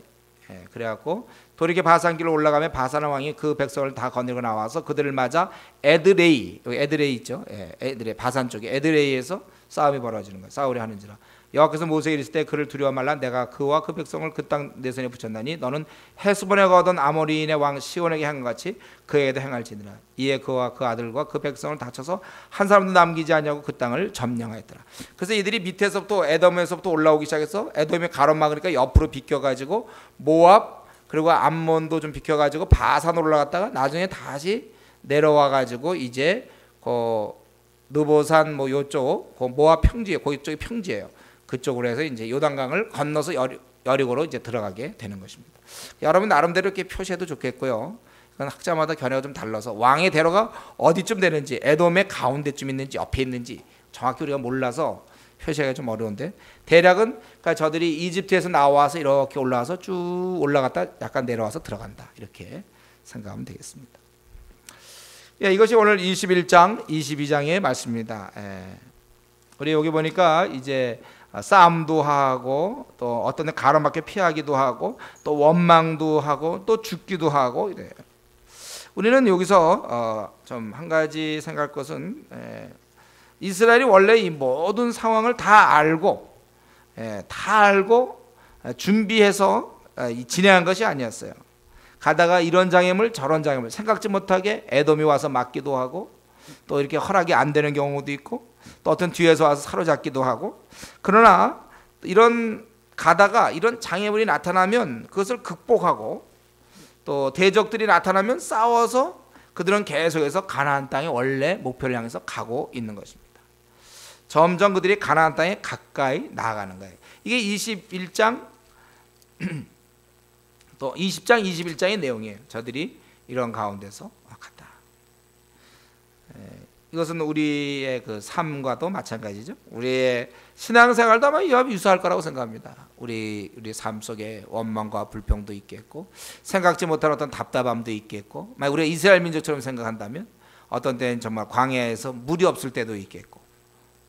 그래갖고 또 이렇게 바산길로 올라가면 바산 왕이 그 백성을 다 거느리고 나와서 그들을 맞아 에드레이, 여기 에드레이 있죠? 에드레이, 바산 쪽에 에드레이에서 싸움이 벌어지는 거예요. 싸우려 하는지라 여호와께서 모세에게 이르실 때 그를 두려워 말라. 내가 그와 그 백성을 그 땅 내 손에 붙였나니 너는 헤스본에 거하던 아모리인의 왕 시온에게 행한 같이 그에게도 행할지니라. 이에 그와 그 아들과 그 백성을 다쳐서 한 사람도 남기지 아니하고 그 땅을 점령하였더라. 그래서 이들이 밑에서부터 에돔에서부터 올라오기 시작해서 에돔이 가로막으니까 옆으로 비껴가지고 모압 그리고 암몬도 좀 비켜가지고 바산으로 올라갔다가 나중에 다시 내려와가지고 이제 그 느보산 뭐 요쪽 그 모압 평지에 거기 쪽이 평지예요. 그쪽으로 해서 이제 요단강을 건너서 여리고로 이제 들어가게 되는 것입니다. 여러분 나름대로 이렇게 표시해도 좋겠고요. 그건 학자마다 견해가 좀 달라서 왕의 대로가 어디쯤 되는지 에돔의 가운데쯤 있는지 옆에 있는지 정확히 우리가 몰라서 표시하기가 좀 어려운데 대략은 그러니까 저들이 이집트에서 나와서 이렇게 올라와서 쭉 올라갔다 약간 내려와서 들어간다 이렇게 생각하면 되겠습니다. 예, 이것이 오늘 21장 22장의 말씀입니다. 우리 여기 보니까 이제 싸움도 하고 또 어떤 데 가로막혀 피하기도 하고 또 원망도 하고 또 죽기도 하고 이래요. 우리는 여기서 좀 한 가지 생각할 것은 이스라엘이 원래 이 모든 상황을 다 알고 준비해서 진행한 것이 아니었어요. 가다가 이런 장애물 저런 장애물 생각지 못하게 에돔이 와서 맞기도 하고 또 이렇게 허락이 안 되는 경우도 있고 또 어떤 뒤에서 와서 사로잡기도 하고 그러나 이런 가다가 이런 장애물이 나타나면 그것을 극복하고 또 대적들이 나타나면 싸워서 그들은 계속해서 가나안 땅의 원래 목표를 향해서 가고 있는 것입니다. 점점 그들이 가나안 땅에 가까이 나아가는 거예요. 이게 21장 또 20장 21장의 내용이에요. 저들이 이런 가운데서 갔다. 이것은 우리의 그 삶과도 마찬가지죠. 우리의 신앙생활도 아마 이와 유사할 거라고 생각합니다. 우리 삶 속에 원망과 불평도 있겠고 생각지 못한 어떤 답답함도 있겠고 만약 우리가 이스라엘 민족처럼 생각한다면 어떤 때는 정말 광야에서 물이 없을 때도 있겠고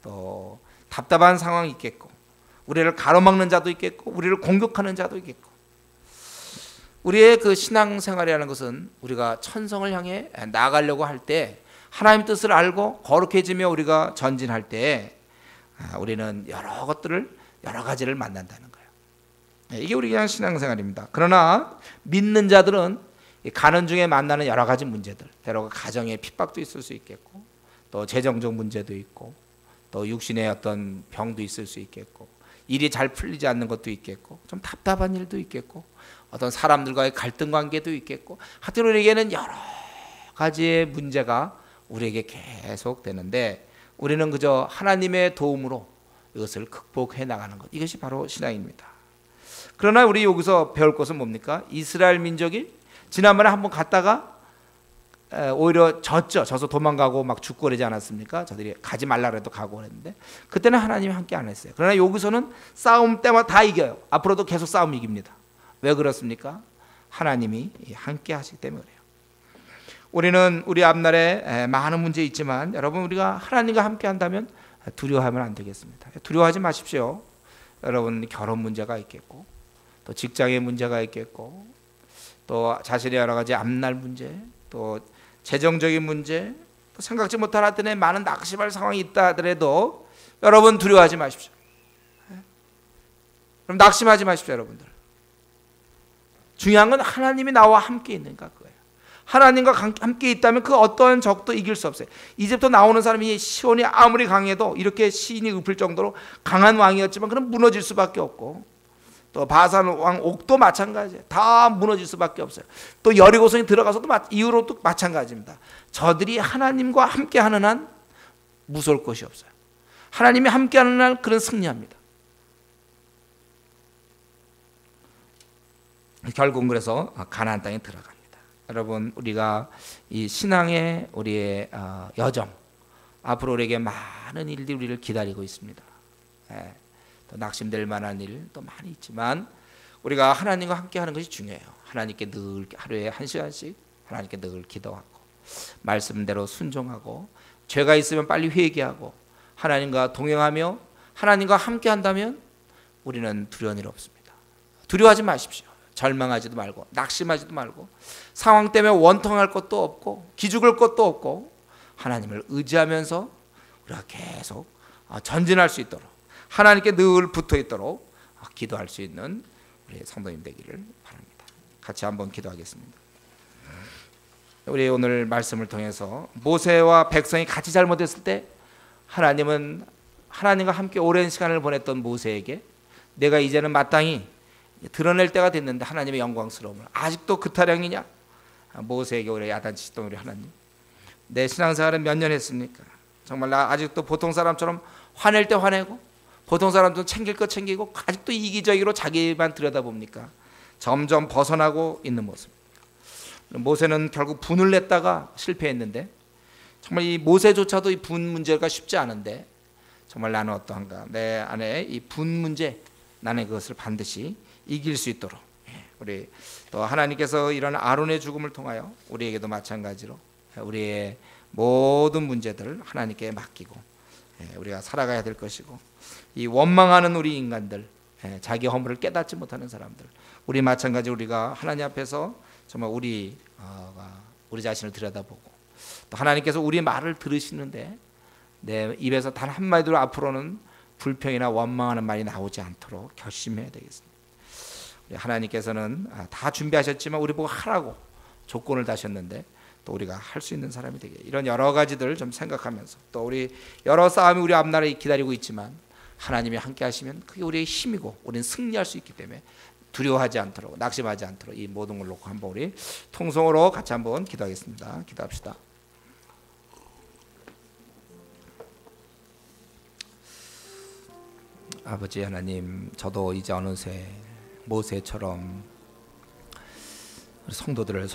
또 답답한 상황이 있겠고 우리를 가로막는 자도 있겠고 우리를 공격하는 자도 있겠고 우리의 그 신앙생활이라는 것은 우리가 천성을 향해 나아가려고 할 때 하나님의 뜻을 알고 거룩해지며 우리가 전진할 때 우리는 여러 가지를 만난다는 거예요. 이게 우리 그냥 신앙생활입니다. 그러나 믿는 자들은 가는 중에 만나는 여러 가지 문제들, 때로 가정의 핍박도 있을 수 있겠고 또 재정적 문제도 있고 또 육신의 어떤 병도 있을 수 있겠고 일이 잘 풀리지 않는 것도 있겠고 좀 답답한 일도 있겠고 어떤 사람들과의 갈등 관계도 있겠고 하여튼 우리에게는 여러 가지의 문제가 우리에게 계속 되는데 우리는 그저 하나님의 도움으로 이것을 극복해 나가는 것, 이것이 바로 신앙입니다. 그러나 우리 여기서 배울 것은 뭡니까? 이스라엘 민족이 지난번에 한번 갔다가 오히려 져서 도망가고 막 죽고 그러지 않았습니까? 저들이 가지 말라 그래도 가고 그랬는데 그때는 하나님이 함께 안 했어요. 그러나 여기서는 싸움 때마다 다 이겨요. 앞으로도 계속 싸움 이깁니다. 왜 그렇습니까? 하나님이 함께 하시기 때문에 그래요. 우리는 우리 앞날에 많은 문제 있지만 여러분 우리가 하나님과 함께 한다면 두려워하면 안 되겠습니다. 두려워하지 마십시오. 여러분 결혼 문제가 있겠고 또 직장의 문제가 있겠고 또 자신의 여러 가지 앞날 문제 또 재정적인 문제 또 생각지 못한 하여튼에 많은 낙심할 상황이 있다 하더라도 여러분 두려워하지 마십시오. 그럼 낙심하지 마십시오. 여러분들 중요한 건 하나님이 나와 함께 있는가 그거예요. 하나님과 함께 있다면 그 어떠한 적도 이길 수 없어요. 이제부터 나오는 사람이 시온이 아무리 강해도 이렇게 시인이 읊을 정도로 강한 왕이었지만 그럼 무너질 수밖에 없고 또 바산 왕 옥도 마찬가지예요. 다 무너질 수밖에 없어요. 또 여리고성에 들어가서도 이후로도 마찬가지입니다. 저들이 하나님과 함께하는 한 무서울 것이 없어요. 하나님이 함께하는 한 그런 승리합니다. 결국은 그래서 가나안 땅에 들어갑니다. 여러분 우리가 이 신앙의 우리의 여정 앞으로 우리에게 많은 일들이 우리를 기다리고 있습니다. 또 낙심될 만한 일도 많이 있지만 우리가 하나님과 함께하는 것이 중요해요. 하나님께 늘 하루에 1시간씩 하나님께 늘 기도하고 말씀대로 순종하고 죄가 있으면 빨리 회개하고 하나님과 동행하며 하나님과 함께한다면 우리는 두려운 일 없습니다. 두려워하지 마십시오. 절망하지도 말고 낙심하지도 말고 상황 때문에 원통할 것도 없고 기죽을 것도 없고 하나님을 의지하면서 우리가 계속 전진할 수 있도록 하나님께 늘 붙어 있도록 기도할 수 있는 우리 성도님 되기를 바랍니다. 같이 한번 기도하겠습니다. 우리 오늘 말씀을 통해서 모세와 백성이 같이 잘못했을 때 하나님은 하나님과 함께 오랜 시간을 보냈던 모세에게 내가 이제는 마땅히 드러낼 때가 됐는데 하나님의 영광스러움을 아직도 그 타령이냐? 모세에게 우리 야단치시던 우리 하나님, 내 신앙생활은 몇 년 했습니까? 정말 나 아직도 보통 사람처럼 화낼 때 화내고 보통 사람도 챙길 거 챙기고 아직도 이기적으로 자기만 들여다봅니까? 점점 벗어나고 있는 모습. 모세는 결국 분을 냈다가 실패했는데 정말 이 모세조차도 이 분 문제가 쉽지 않은데 정말 나는 어떠한가? 내 안에 이 분 문제, 나는 그것을 반드시 이길 수 있도록 우리 또 하나님께서 이런 아론의 죽음을 통하여 우리에게도 마찬가지로 우리의 모든 문제들을 하나님께 맡기고 우리가 살아가야 될 것이고 이 원망하는 우리 인간들, 자기 허물을 깨닫지 못하는 사람들, 우리 마찬가지 우리가 하나님 앞에서 정말 우리 자신을 들여다보고 또 하나님께서 우리 말을 들으시는데 내 입에서 단 한마디로 앞으로는 불평이나 원망하는 말이 나오지 않도록 결심해야 되겠습니다. 우리 하나님께서는 다 준비하셨지만 우리 보고 하라고 조건을 다셨는데 또 우리가 할 수 있는 사람이 되게 이런 여러 가지들을 좀 생각하면서 또 우리 여러 싸움이 우리 앞날에 기다리고 있지만 하나님이 함께 하시면 그게 우리의 힘이고 우리는 승리할 수 있기 때문에 두려워하지 않도록 낙심하지 않도록 이 모든 걸 놓고 한번 우리 통성으로 같이 한번 기도하겠습니다. 기도합시다. 아버지 하나님, 저도 이제 어느새 모세처럼 성도들을